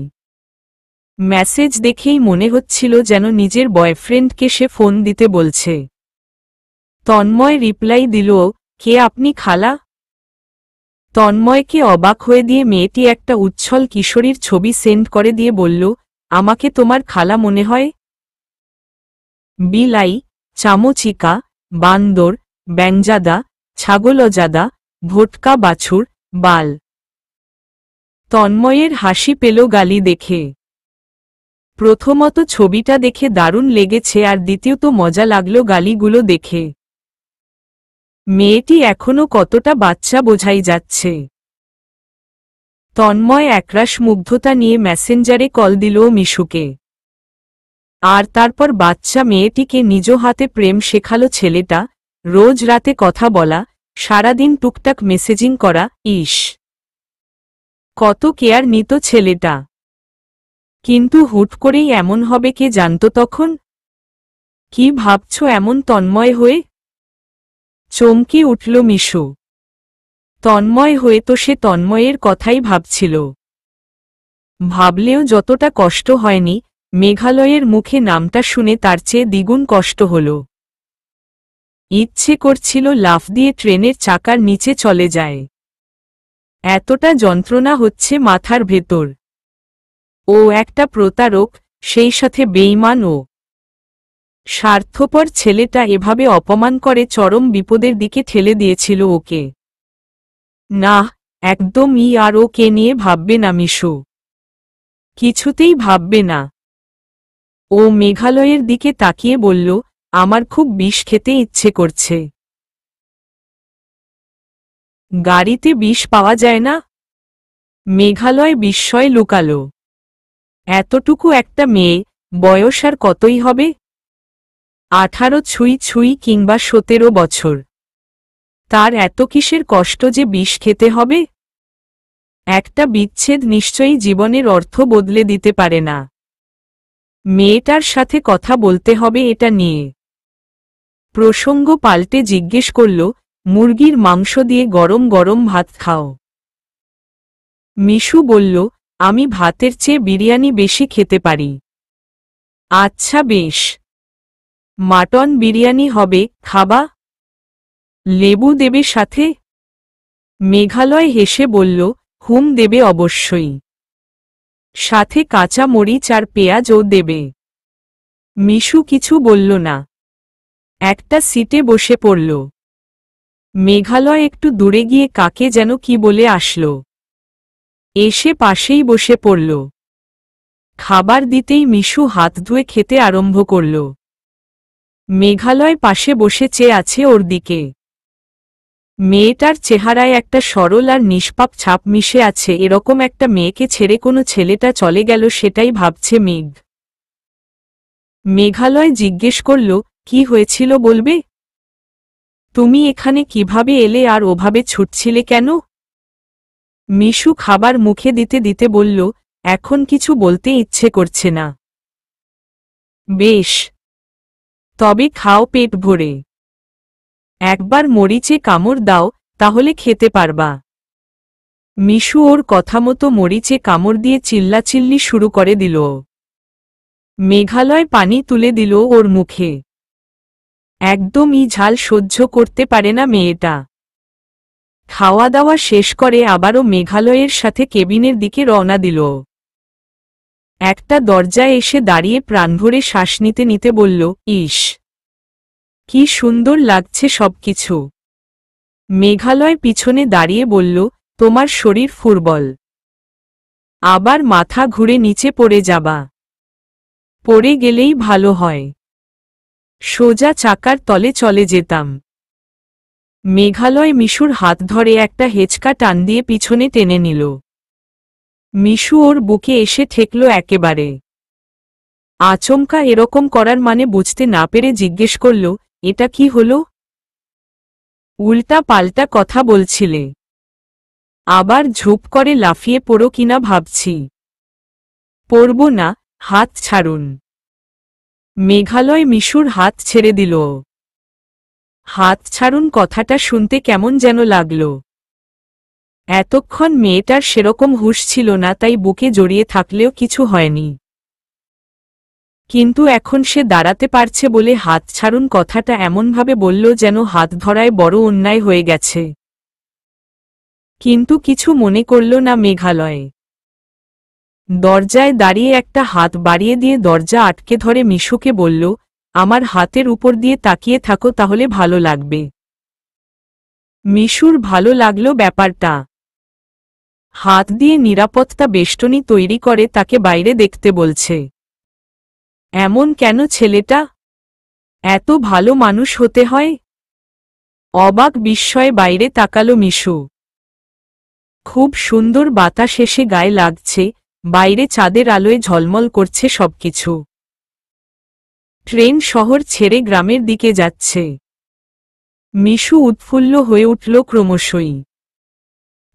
মেসেজ দেখেই মনে হচ্ছিল যেন নিজের বয়ফ্রেন্ডকে সে ফোন দিতে বলছে। তন্ময় রিপ্লাই দিল, কে আপনি খালা? তন্ময়কে অবাক হয়ে দিয়ে মেয়েটি একটা উচ্ছল কিশোরীর ছবি সেন্ড করে দিয়ে বলল, আমাকে তোমার খালা মনে হয়? বিলাই, চামচিকা, বান্দর, ব্যাংজাদা, ছাগলজাদা, ভোটকা বাছুর, বাল। তন্ময়ের হাসি পেল গালি দেখে। প্রথমত ছবিটা দেখে দারুণ লেগেছে আর দ্বিতীয়ত মজা লাগলো গালিগুলো দেখে। মেয়েটি এখনো কতটা বাচ্চা বোঝাই যাচ্ছে। তন্ময় একরাশ মুগ্ধতা নিয়ে মেসেঞ্জারে কল দিল মিশুকে। আর তারপর বাচ্চা মেয়েটিকে নিজ হাতে প্রেম শেখালো ছেলেটা, রোজ রাতে কথা বলা, সারাদিন টুকটাক মেসেজিং করা। ইস, কত কেয়ার নিত ছেলেটা। কিন্তু হুট করেই এমন হবে কে জানত তখন? কি ভাবছ এমন তন্ময় হয়ে? চমকে উঠল মিশু। তন্ময় হয়ে তো সে তন্ময়ের কথাই ভাবছিল। ভাবলেও যতটা কষ্ট হয়নি, মেঘালয়ের মুখে নামটা শুনে তার চেয়ে দ্বিগুণ কষ্ট হল। ইচ্ছে করছিল লাফ দিয়ে ট্রেনের চাকার নিচে চলে যায়। এতটা যন্ত্রণা হচ্ছে মাথার ভেতর। ও একটা প্রতারক, সেই সাথে বেঈমান ও স্বার্থপর ছেলেটা এভাবে অপমান করে চরম বিপদের দিকে ঠেলে দিয়েছিল ওকে। না, একদমই আর ওকে নিয়ে ভাববে না মিশু। কিছুতেই ভাববে না। ও মেঘালয়ের দিকে তাকিয়ে বলল, আমার খুব বিষ খেতে ইচ্ছে করছে। গাড়িতে বিষ পাওয়া যায় না? মেঘালয় বিস্ময়ে লুকাল। এতটুকু একটা মেয়ে, বয়স আর কতই হবে? 18 ছুঁই ছুঁই কিংবা 17 বছর। তার এত কিসের কষ্ট যে বিষ খেতে হবে? একটা বিচ্ছেদ নিশ্চয়ই জীবনের অর্থ বদলে দিতে পারে না। মেয়েটার সাথে কথা বলতে হবে এটা নিয়ে। প্রসঙ্গ পাল্টে জিজ্ঞেস করল, মুরগির মাংস দিয়ে গরম গরম ভাত খাও? মিশু বলল, আমি ভাতের চেয়ে বিরিয়ানি বেশি খেতে পারি। আচ্ছা বেশ, মাটন বিরিয়ানি হবে, খাবা? লেবু দেবে সাথে? মেঘালয় হেসে বলল, হুম দেবে অবশ্যই। সাথে কাঁচা মরিচ আর পেঁয়াজও দেবে। মিশু কিছু বলল না। একটা সিটে বসে পড়ল। মেঘালয় একটু দূরে গিয়ে কাকে যেন কি বলে আসল। এসে পাশেই বসে পড়ল। খাবার দিতেই মিশু হাত ধুয়ে খেতে আরম্ভ করল। মেঘালয় পাশে বসে চেয়ে আছে ওর দিকে। মেয়েটার চেহারায় একটা সরল আর নিষ্পাপ ছাপ মিশে আছে। এরকম একটা মেয়েকে ছেড়ে কোনো ছেলেটা চলে গেল সেটাই ভাবছে মেঘ। মেঘালয় জিজ্ঞেস করল, কি হয়েছিল বলবে? তুমি এখানে কিভাবে এলে আর ওভাবে ছুটছিলে কেন? মিশু খাবার মুখে দিতে দিতে বলল, এখন কিছু বলতে ইচ্ছে করছে না। বেশ, তবে খাও পেট ভরে। একবার মরিচে কামড় দাও, তাহলে খেতে পারবা। মিশু ওর কথামতো মরিচে কামড় দিয়ে চিল্লাচিল্লি শুরু করে দিল। মেঘালয় পানি তুলে দিল ওর মুখে। একদমই ঝাল সহ্য করতে পারে না মেয়েটা। খাওয়া দাওয়া শেষ করে আবারও মেঘালয়ের সাথে কেবিনের দিকে রওনা দিল। একটা দরজায় এসে দাঁড়িয়ে প্রাণভরে শ্বাস নিতে নিতে বলল, ইস, কি সুন্দর লাগছে সবকিছু। মেঘালয় পিছনে দাঁড়িয়ে বলল, তোমার শরীর ফুরবল। আবার মাথা ঘুরে নিচে পড়ে যাবা। পড়ে গেলেই ভালো হয়। সোজা চাকার তলে চলে যেতাম। মেঘালয় মিশুর হাত ধরে একটা হেঁচকা টান দিয়ে পিছনে টেনে নিল। মিশু ওর বুকে এসে ঠেকল একেবারে। আচমকা এরকম করার মানে বুঝতে না পেরে জিজ্ঞেস করল, এটা কি হলো? উল্টা পাল্টা কথা বলছিলে। আবার ঝুপ করে লাফিয়ে পড়ো কিনা ভাবছি। পড়ব না, হাত ছাড়ুন। মেঘালয় মিশুর হাত ছেড়ে দিল। হাত ছাড়ুন কথাটা শুনতে কেমন যেন লাগল। এতক্ষণ মেয়েটার সেরকম হুঁশ ছিল না, তাই বুকে জড়িয়ে থাকলেও কিছু হয়নি। কিন্তু এখন সে দাঁড়াতে পারছে বলে হাত ছাড়ুন কথাটা এমনভাবে বলল যেন হাত ধরায় বড় অন্যায় হয়ে গেছে। কিন্তু কিছু মনে করল না মেঘালয়। দরজায় দাঁড়িয়ে একটা হাত বাড়িয়ে দিয়ে দরজা আটকে ধরে মিশুকে বলল, আমার হাতের উপর দিয়ে তাকিয়ে থাকো তাহলে ভালো লাগবে। মিশুর ভালো লাগলো ব্যাপারটা। হাত দিয়ে নিরাপত্তা বেষ্টনী তৈরি করে তাকে বাইরে দেখতে বলছে। এমন কেন ছেলেটা? এত ভালো মানুষ হতে হয়? অবাক বিস্ময়ে বাইরে তাকালো মিশু। খুব সুন্দর বাতাস এসে গায়ে লাগছে, বাইরে চাঁদের আলোয় ঝলমল করছে সবকিছু। ট্রেন শহর ছেড়ে গ্রামের দিকে যাচ্ছে। মিশু উৎফুল্ল হয়ে উঠল ক্রমশই।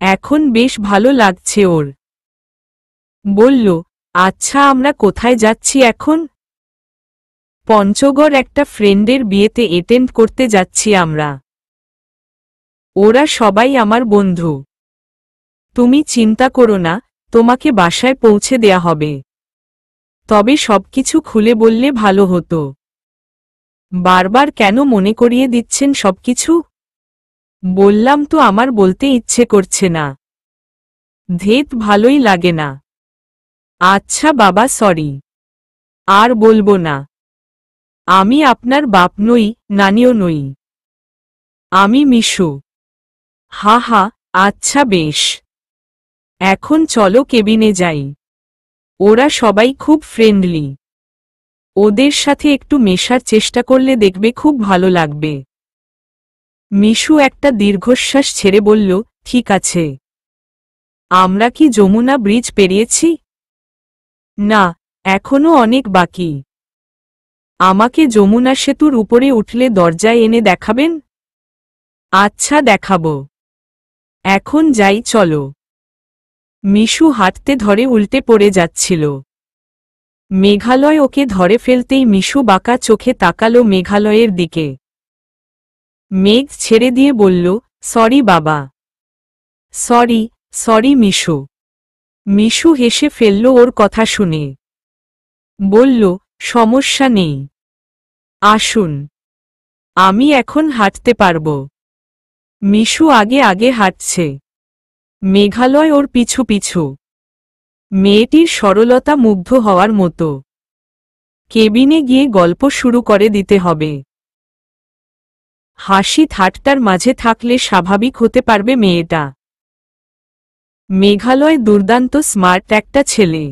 এখন বেশ ভালো লাগছে ওর। বলল, আচ্ছা আমরা কোথায় যাচ্ছি এখন? পঞ্চগড় একটা ফ্রেন্ডের বিয়েতে অ্যাটেন্ড করতে যাচ্ছি আমরা। ওরা সবাই আমার বন্ধু। তুমি চিন্তা করো না, তোমাকে বাসায় পৌঁছে দেয়া হবে। তবে সবকিছু খুলে বললে ভালো হতো। বারবার কেন মনে করিয়ে দিচ্ছেন সবকিছু? বললাম তো আমার বলতে ইচ্ছে করছে না। ধেত ভালোই লাগে না। আচ্ছা বাবা, সরি। আর বলবো না। আমি আপনার বাপ নই, নানিও নই। আমি মিশু। হা হা, আচ্ছা বেশ। এখন চলো কেবিনে যাই। ওরা সবাই খুব ফ্রেন্ডলি। ওদের সাথে একটু মেশার চেষ্টা করলে দেখবে খুব ভালো লাগবে। মিশু একটা দীর্ঘশ্বাস ছেড়ে বলল, ঠিক আছে। আমরা কি যমুনা ব্রিজ পেরিয়েছি? না, এখনো অনেক বাকি। আমাকে যমুনা সেতুর উপরে উঠলে দরজায় এনে দেখাবেন? আচ্ছা, দেখাবো। এখন যাই, চলো। মিশু হাঁটতে ধরে উল্টে পড়ে যাচ্ছিল। মেঘালয় ওকে ধরে ফেলতেই মিশু বাঁকা চোখে তাকালো মেঘালয়ের দিকে। মেঘ ছেড়ে দিয়ে বলল, সরি বাবা। Sorry, sorry Mishu. মিশু হেসে ফেলল ওর কথা শুনে। বলল, সমস্যা নেই। আসুন। আমি এখন হাঁটতে পারব। মিশু আগে আগে হাঁটছে। মেঘালয় ওর পিছু পিছু। মেয়েটির সরলতা মুগ্ধ হওয়ার মতো। কেবিনে গিয়ে গল্প শুরু করে দিতে হবে। হাসি ঠাট্টার মাঝে থাকলে স্বাভাবিক হতে পারবে মেয়েটা। মেঘালয় দুর্দান্ত স্মার্ট একটা ছেলে।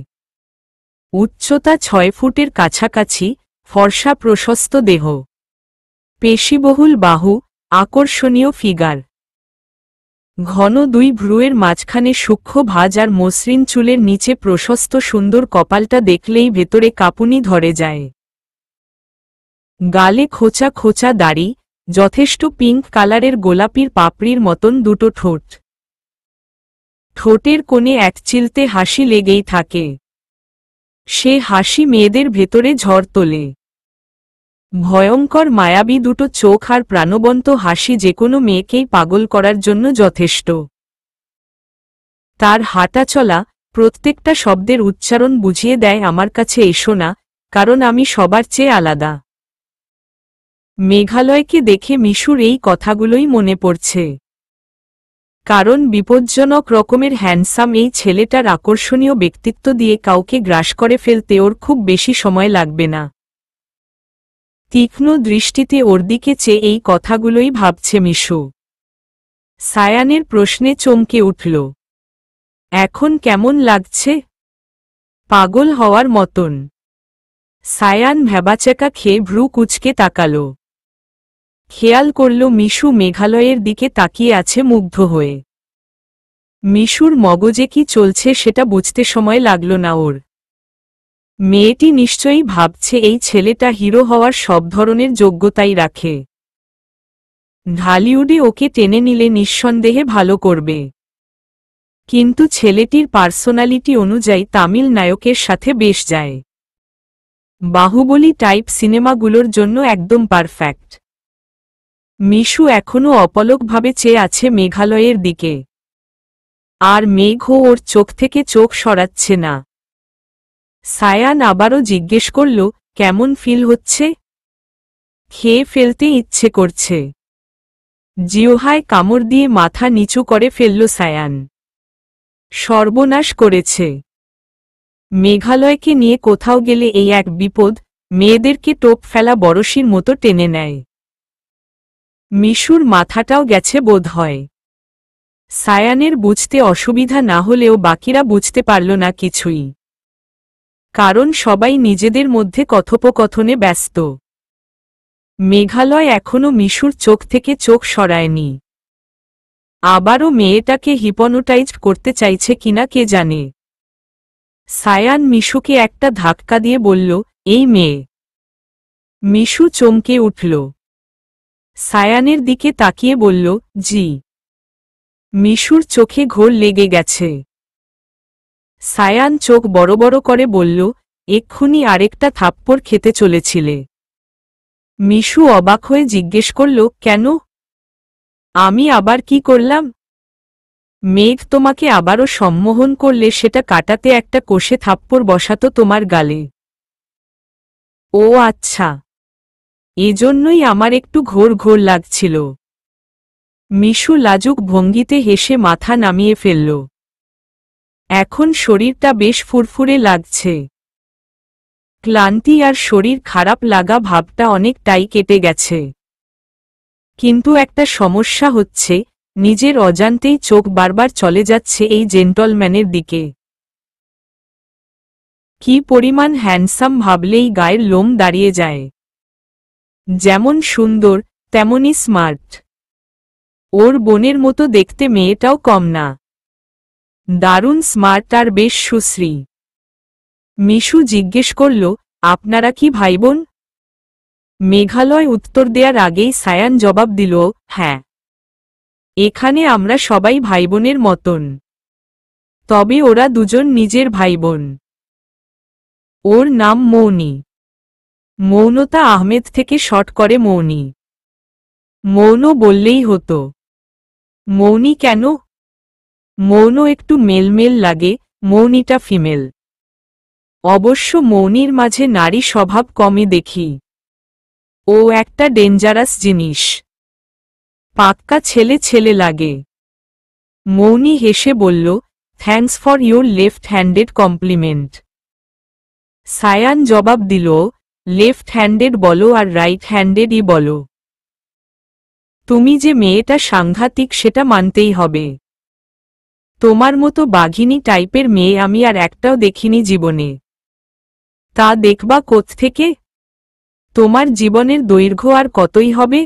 উচ্চতা 6 ফুটের কাছাকাছি, ফর্সা প্রশস্ত দেহ, পেশিবহুল বাহু, আকর্ষণীয় ফিগার। ঘন 2 ভ্রুয়ের মাঝখানে সূক্ষ্ম ভাঁজ আর মসৃণ চুলের নিচে প্রশস্ত সুন্দর কপালটা দেখলেই ভেতরে কাঁপুনি ধরে যায়। গালে খোঁচা খোঁচা দাড়ি, যথেষ্ট পিঙ্ক কালারের গোলাপির পাপড়ির মতন দুটো ঠোঁট। ঠোঁটের কোণে এক চিলতে হাসি লেগেই থাকে। সে হাসি মেয়েদের ভেতরে ঝড় তোলে। ভয়ঙ্কর মায়াবী দুটো চোখ আর প্রাণবন্ত হাসি যেকোনো মেয়েকেই পাগল করার জন্য যথেষ্ট। তার হাঁটা চলা, প্রত্যেকটা শব্দের উচ্চারণ বুঝিয়ে দেয় আমার কাছে এসো না, কারণ আমি সবার চেয়ে আলাদা। মেঘালয়কে দেখে মিশুর এই কথাগুলোই মনে পড়ছে। কারণ বিপজ্জনক রকমের হ্যান্ডসাম এই ছেলেটার আকর্ষণীয় ব্যক্তিত্ব দিয়ে কাউকে গ্রাস করে ফেলতে ওর খুব বেশি সময় লাগবে না। তীক্ষ্ণ দৃষ্টিতে ওর দিকে চেয়ে এই কথাগুলোই ভাবছে মিশু। সায়ানের প্রশ্নে চমকে উঠল। এখন কেমন লাগছে? পাগল হওয়ার মতন। সায়ান ভ্যাবাচেকা খেয়ে ভ্রু কুঁচকে তাকাল। খেয়াল করল মিশু মেঘালয়ের দিকে তাকিয়ে আছে মুগ্ধ হয়ে। মিশুর মগজে কি চলছে সেটা বুঝতে সময় লাগল না ওর। মেয়েটি নিশ্চয়ই ভাবছে এই ছেলেটা হিরো হওয়ার সব ধরনের যোগ্যতাই রাখে। ঢালিউডে ওকে টেনে নিলে নিঃসন্দেহে ভালো করবে। কিন্তু ছেলেটির পার্সোনালিটি অনুযায়ী তামিল নায়কের সাথে বেশ যায়। বাহুবলী টাইপ সিনেমাগুলোর জন্য একদম পারফেক্ট। মিশু এখনও অপলকভাবে চেয়ে আছে মেঘালয়ের দিকে। আর মেঘও ওর চোখ থেকে চোখ সরাচ্ছে না। সায়ান আবারও জিজ্ঞেস করল, কেমন ফিল হচ্ছে? খেয়ে ফেলতে ইচ্ছে করছে। জিহ্বায় কামড় দিয়ে মাথা নিচু করে ফেলল সায়ান। সর্বনাশ করেছে। মেঘালয়কে নিয়ে কোথাও গেলে এই এক বিপদ, মেয়েদেরকে টোপ ফেলা বড়শির মতো টেনে নেয়। মিশুর মাথাটাও গেছে বোধ হয়। সায়ানের বুঝতে অসুবিধা না হলেও বাকিরা বুঝতে পারল না কিছুই। কারণ সবাই নিজেদের মধ্যে কথোপকথনে ব্যস্ত। মেঘালয় এখনো মিশুর চোখ থেকে চোখ সরায়নি। আবারও মেয়েটাকে হিপনোটাইজড করতে চাইছে কিনা কে জানে। সায়ান মিশুকে একটা ধাক্কা দিয়ে বলল, এই মেয়ে। মিশু চমকে উঠল। সায়ানের দিকে তাকিয়ে বলল, জি। মিশুর চোখে ঘোর লেগে গেছে। সায়ান চোখ বড় বড় করে বলল, এক্ষুনি আরেকটা থাপ্পড় খেতে চলেছিলে। মিশু অবাক হয়ে জিজ্ঞেস করল, কেন? আমি আবার কি করলাম? মেঘ তোমাকে আবারও সম্মোহন করলে সেটা কাটাতে একটা কষে থাপ্পড় বসাতো তোমার গালে। ও আচ্ছা, এজন্যই আমার একটু ঘোর ঘোর লাগছিল। মিশু লাজুক ভঙ্গিতে হেসে মাথা নামিয়ে ফেলল। এখন শরীরটা বেশ ফুরফুরে লাগছে। ক্লান্তি আর শরীর খারাপ লাগা ভাবটা অনেকটাই কেটে গেছে। কিন্তু একটা সমস্যা হচ্ছে, নিজের অজান্তেই চোখ বারবার চলে যাচ্ছে এই জেন্টলম্যানের দিকে। কি পরিমাণ হ্যান্ডসাম ভাবলেই গায়ের লোম দাঁড়িয়ে যায়। যেমন সুন্দর, তেমনই স্মার্ট। ওর বোনের মতো দেখতে মেয়েটাও কম না। দারুণ স্মার্ট আর বেশ সুশ্রী। মিশু জিজ্ঞেস করল, আপনারা কি ভাইবোন? মেঘালয় উত্তর দেয়ার আগেই সায়ান জবাব দিল, হ্যাঁ। এখানে আমরা সবাই ভাইবোনের মতন। তবে ওরা দুজন নিজের ভাইবোন। ওর নাম মৌনি। মৌনতা আহমেদ থেকে শর্ট করে মৌনি। মৌন বললেই হতো। মৌনি কেন? মৌন একটু মেলমেল লাগে, মৌনিটা ফিমেল। অবশ্য মৌনির মাঝে নারী স্বভাব কমই দেখি। ও একটা ডেঞ্জারাস জিনিস। পাক্কা ছেলে ছেলে লাগে। মৌনি হেসে বলল, thanks for your left handed compliment. Sayan জবাব দিল, লেফট হ্যান্ডেড বলো আর রাইট হ্যান্ডেডই বলো। তুমি যে মেয়েটা সাংঘাতিক সেটা মানতেই হবে। তোমার মতো বাঘিনী টাইপের মেয়ে আমি আর একটাও দেখিনি জীবনে। তা দেখবা কোত্থেকে? তোমার জীবনের দৈর্ঘ্য আর কতই হবে?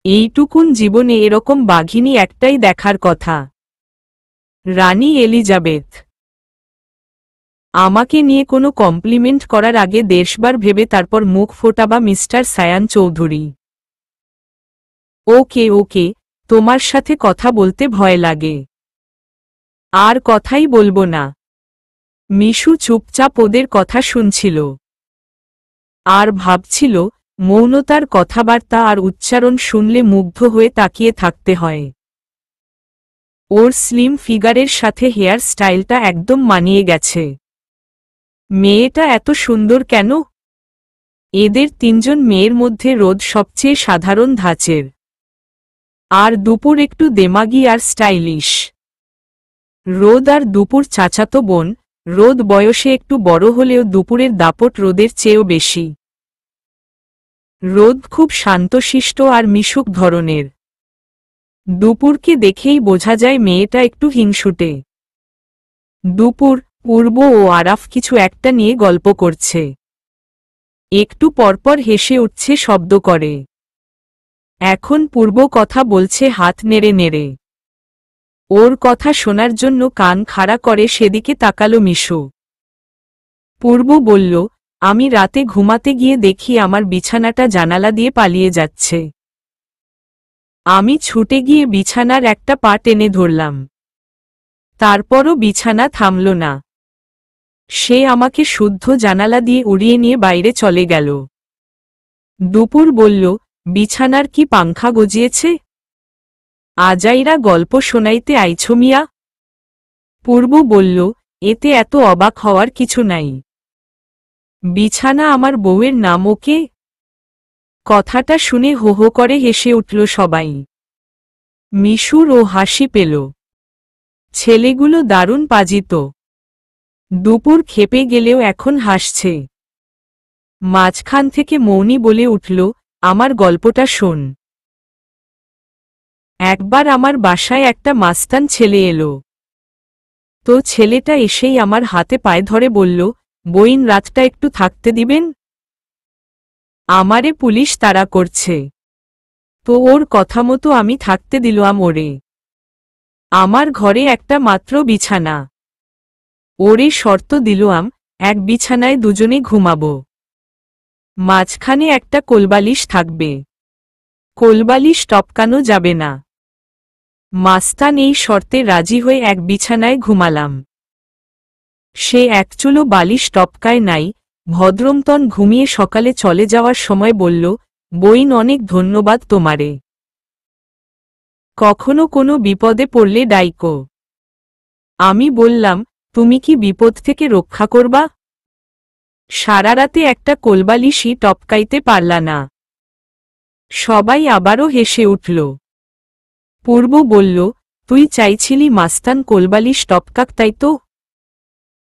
এইটুকুন জীবনে এরকম বাঘিনী একটাই দেখার কথা, রানী এলিজাবেথ। আমাকে নিয়ে কোনো কমপ্লিমেন্ট করার আগে দেশবার ভেবে তারপর মুখ ফোটাবা মিস্টার সায়ান চৌধুরী। ওকে ওকে, তোমার সাথে কথা বলতে ভয় লাগে। আর কথাই বলবো না। মিশু চুপচাপ ওদের কথা শুনছিল। আর ভাবছিল, মৌনতার কথাবার্তা আর উচ্চারণ শুনলে মুগ্ধ হয়ে তাকিয়ে থাকতে হয়। ওর স্লিম ফিগারের সাথে হেয়ার স্টাইলটা একদম মানিয়ে গেছে। মেয়েটা এত সুন্দর কেন? এদের তিনজন মেয়ের মধ্যে রোদ সবচেয়ে সাধারণ ধাঁচের। আর দুপুর একটু দেমাগি আর স্টাইলিশ। রোদ আর দুপুর চাচাতো বোন। রোদ বয়সে একটু বড় হলেও দুপুরের দাপট রোদের চেয়েও বেশি। রোদ খুব শান্তশিষ্ট আর মিশুক ধরনের। দুপুরকে দেখেই বোঝা যায় মেয়েটা একটু হিংসুটে। দুপুর, পূর্ব ও আরাফ কিছু একটা নিয়ে গল্প করছে। একটু পরপর হেসে উঠছে শব্দ করে। এখন পূর্ব কথা বলছে হাত নেড়ে নেড়ে। ওর কথা শোনার জন্য কান খাড়া করে সেদিকে তাকালো মিশু। পূর্ব বলল, আমি রাতে ঘুমাতে গিয়ে দেখি আমার বিছানাটা জানালা দিয়ে পালিয়ে যাচ্ছে। আমি ছুটে গিয়ে বিছানার একটা পা টেনে ধরলাম। তারপরও বিছানা থামল না। সে আমাকে শুদ্ধ জানালা দিয়ে উড়িয়ে নিয়ে বাইরে চলে গেল। দুপুর বলল, বিছানার কি পাংখা গজিয়েছে? আজাইরা গল্প শোনাইতে আইছো মিয়া? পূর্ব বলল, এতে এত অবাক হওয়ার কিছু নাই। বিছানা আমার বউয়ের নাম। ওকে? কথাটা শুনে হো হো করে হেসে উঠল সবাই। মিশুর ও হাসি পেল। ছেলেগুলো দারুণ পাজিত। দুপুর খেপে গেলেও এখন হাসছে। মাঝখান থেকে মৌনি বলে উঠল, আমার গল্পটা শোন। একবার আমার বাসায় একটা মাস্তান ছেলে এলো। তো ছেলেটা এসেই আমার হাতে পায়ে ধরে বলল, বইন রাতটা একটু থাকতে দিবেন? আমারে পুলিশ তাড়া করছে। তো ওর কথা মতো আমি থাকতে দিলাম ওরে। আমার ঘরে একটা মাত্র বিছানা। ওরে শর্ত দিলাম, এক বিছানায় দুজনে ঘুমাবো। মাঝখানে একটা কোলবালিশ থাকবে। কোলবালিশ টপকানো যাবে না। মাস্তান এই শর্তে রাজি হয়ে এক বিছানায় ঘুমালাম। সে একচুলো বালিশ টপকায় নাই। ভদ্রমতন ঘুমিয়ে সকালে চলে যাওয়ার সময় বলল, বইন অনেক ধন্যবাদ তোমারে। কখনো কোনো বিপদে পড়লে ডাইকো। আমি বললাম, তুমি কি বিপদ থেকে রক্ষা করবা? সারা রাতে একটা কোলবালিশই টপকাইতে পারলা না। সবাই আবারও হেসে উঠল। পূর্ব বলল, তুই চাইছিলি মাস্তান কোলবালিশ টপকাক, তাই তো?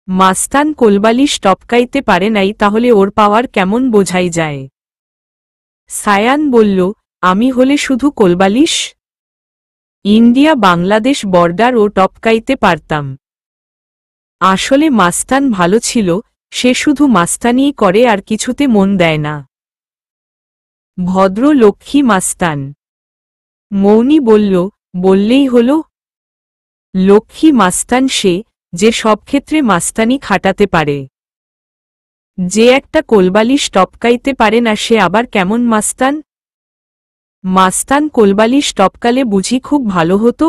মাস্তান কোলবালিশ টপকাইতে পারে নাই, তাহলে ওর পাওয়ার কেমন বোঝাই যায়? সায়ান বলল, আমি হলে শুধু কোলবালিশ, ইন্ডিয়া বাংলাদেশ বর্ডার ও টপকাইতে পারতাম। আসলে মাস্তান ভালো ছিল, সে শুধু মাস্তানিই করে আর কিছুতে মন দেয় না। ভদ্র লক্ষ্মী মাস্তান। মৌনি বলল, বললেই হলো। লক্ষ্মী মাস্তান সে, যে সব ক্ষেত্রে মাস্তানি খাটাতে পারে। যে একটা কোলবালিশ টপকাইতে পারে না, সে আবার কেমন মাস্তান? মাস্তান কোলবালিশ টপকালে বুঝি খুব ভালো হতো?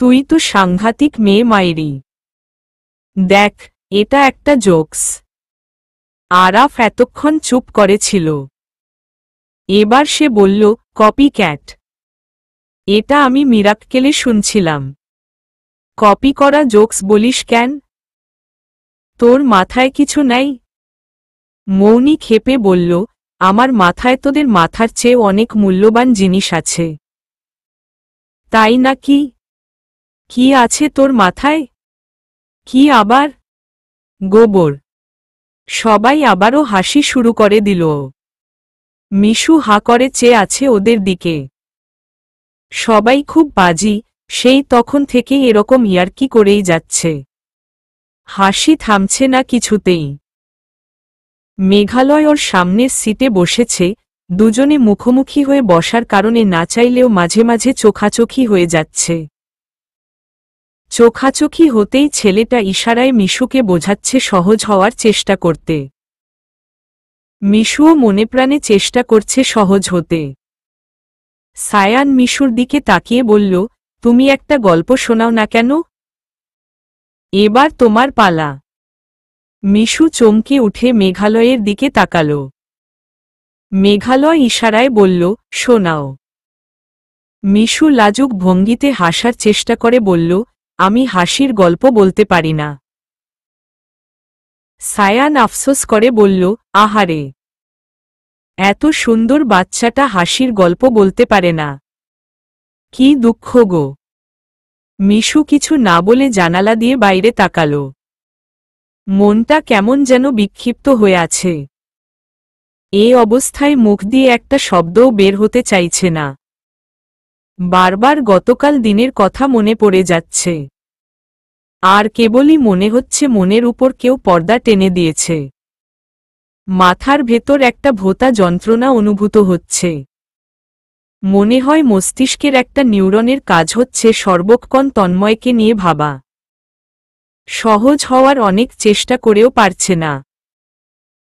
তুই তো সাংঘাতিক মেয়ে মায়েরি। দেখ, এটা একটা জোকস। আরাফ এতক্ষণ চুপ করেছিল। এবার সে বলল, কপি ক্যাট। এটা আমি মিরাক্কেলে শুনছিলাম। কপি করা জোকস বলিস কেন? তোর মাথায় কিছু নাই? মৌনি ক্ষেপে বলল, আমার মাথায় তোদের মাথার চেয়ে অনেক মূল্যবান জিনিস আছে। তাই নাকি? কি আছে তোর মাথায়? কি আবার? গোবর। সবাই আবারও হাসি শুরু করে দিল। মিশু হাঁ করে চেয়ে আছে ওদের দিকে। সবাই খুব বাজি, সেই তখন থেকে এরকম ইয়ার্কি করেই যাচ্ছে। হাসি থামছে না কিছুতেই। মেঘালয় ওর সামনের সিটে বসেছে, দুজনে মুখোমুখি হয়ে বসার কারণে না চাইলেও মাঝে মাঝে চোখাচোখি হয়ে যাচ্ছে। চোখাচোখি হতেই ছেলেটা ইশারায় মিশুকে বোঝাচ্ছে সহজ হওয়ার চেষ্টা করতে। মিশুও মনে প্রাণে চেষ্টা করছে সহজ হতে। সায়ান মিশুর দিকে তাকিয়ে বলল, তুমি একটা গল্প শোনাও না কেন? এবার তোমার পালা। মিশু চমকে উঠে মেঘালয়ের দিকে তাকাল। মেঘালয় ইশারায় বলল, শোনাও। মিশু লাজুক ভঙ্গিতে হাসার চেষ্টা করে বলল, আমি হাসির গল্প বলতে পারি না। সায়ান আফসোস করে বলল, আহারে, এত সুন্দর বাচ্চাটা হাসির গল্প বলতে পারে না। কি দুঃখ গো। মিশু কিছু না বলে জানালা দিয়ে বাইরে তাকাল। মনটা কেমন যেন বিক্ষিপ্ত হয়ে আছে। এই অবস্থায় মুখ দিয়ে একটা শব্দও বের হতে চাইছে না। বারবার গতকাল দিনের কথা মনে পড়ে যাচ্ছে। আর কেবলই মনে হচ্ছে মনের উপর কেউ পর্দা টেনে দিয়েছে। মাথার ভেতর একটা ভোঁতা যন্ত্রণা অনুভূত হচ্ছে। মনে হয় মস্তিষ্কের একটা নিউরনের কাজ হচ্ছে সর্বক্ষণ তন্ময়কে নিয়ে ভাবা। সহজ হওয়ার অনেক চেষ্টা করেও পারছে না।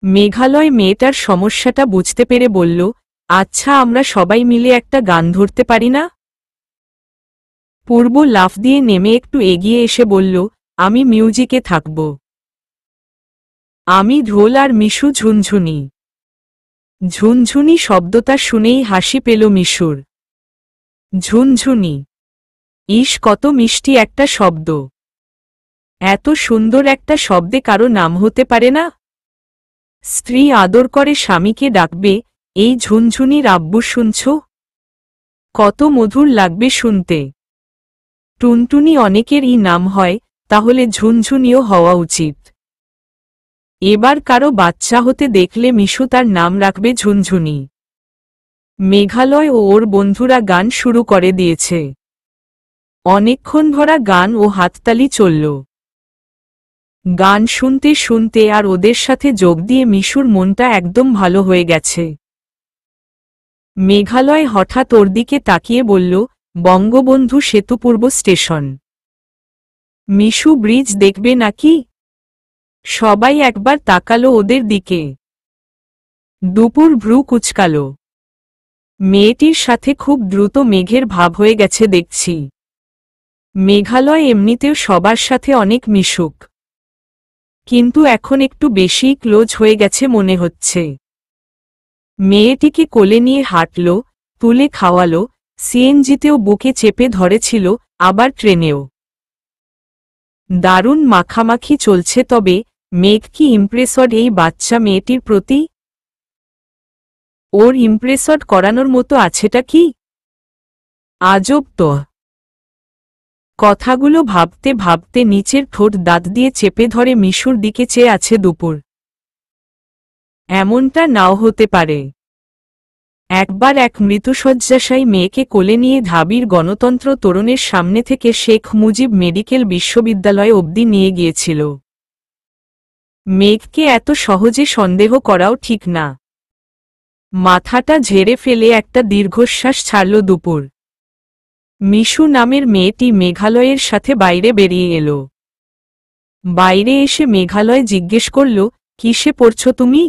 মেঘালয় মেয়েটার সমস্যাটা বুঝতে পেরে বলল, আচ্ছা, আমরা সবাই মিলে একটা গান ধরতে পারি না? পূর্ব লাফ দিয়ে নেমে একটু এগিয়ে এসে বলল, আমি মিউজিকে থাকব। আমি ঢোল আর মিশু ঝুনঝুনি। ঝুনঝুনি শব্দটা শুনেই হাসি পেল মিশুর। ঝুনঝুনি, ইস, কত মিষ্টি একটা শব্দ। এত সুন্দর একটা শব্দে কারো নাম হতে পারে না? স্ত্রী আদর করে স্বামীকে ডাকবে, এই ঝুনঝুনির আব্বু শুনছ? কত মধুর লাগবে শুনতে। টুনটুনি অনেকেরই নাম হয়, তাহলে ঝুনঝুনিও হওয়া উচিত। এবার কারো বাচ্চা হতে দেখলে মিশু তার নাম রাখবে ঝুনঝুনি। মেঘালয় ও ওর বন্ধুরা গান শুরু করে দিয়েছে। অনেকক্ষণ ধরা গান ও হাততালি চলল। গান শুনতে শুনতে আর ওদের সাথে যোগ দিয়ে মিশুর মনটা একদম ভালো হয়ে গেছে। মেঘালয় হঠাৎ ওর দিকে তাকিয়ে বলল, বঙ্গবন্ধু সেতু পূর্ব স্টেশন। মিশু ব্রিজ দেখবে নাকি? সবাই একবার তাকালো ওদের দিকে। দুপুর ভ্রু কুচকাল। মেয়েটির সাথে খুব দ্রুত মেঘের ভাব হয়ে গেছে দেখছি। মেঘালয় এমনিতেও সবার সাথে অনেক মিশুক, কিন্তু এখন একটু বেশি ক্লোজ হয়ে গেছে মনে হচ্ছে। মেয়েটিকে কোলে নিয়ে হাঁটল, তুলে খাওয়ালো, সিএনজিতেও বুকে চেপে ধরেছিল, আবার ট্রেনেও। দারুণ মাখামাখি চলছে। তবে মেঘ কি ইমপ্রেসড এই বাচ্চা মেয়েটির প্রতি? ওর ইমপ্রেসড করানোর মতো আছেটা কি? আজব তো। কথাগুলো ভাবতে ভাবতে নিচের ঠোঁট দাঁত দিয়ে চেপে ধরে মিশুর দিকে চেয়ে আছে দুপুর। এমনটা নাও হতে পারে। একবার এক মৃতশয্যাশায়ী মেয়েকে কোলে নিয়ে ঢাবির গণতন্ত্র তোরণের সামনে থেকে শেখ মুজিব মেডিকেল বিশ্ববিদ্যালয় অবধি নিয়ে গিয়েছিল। মেঘকে এত সহজে সন্দেহ করাও ঠিক না। মাথাটা ঝেড়ে ফেলে একটা দীর্ঘশ্বাস ছাড়ল দুপুর। মিশু নামের মেয়েটি মেঘালয়ের সাথে বাইরে বেরিয়ে এলো। বাইরে এসে মেঘালয় জিজ্ঞেস করল, কিসে পড়ছো তুমি?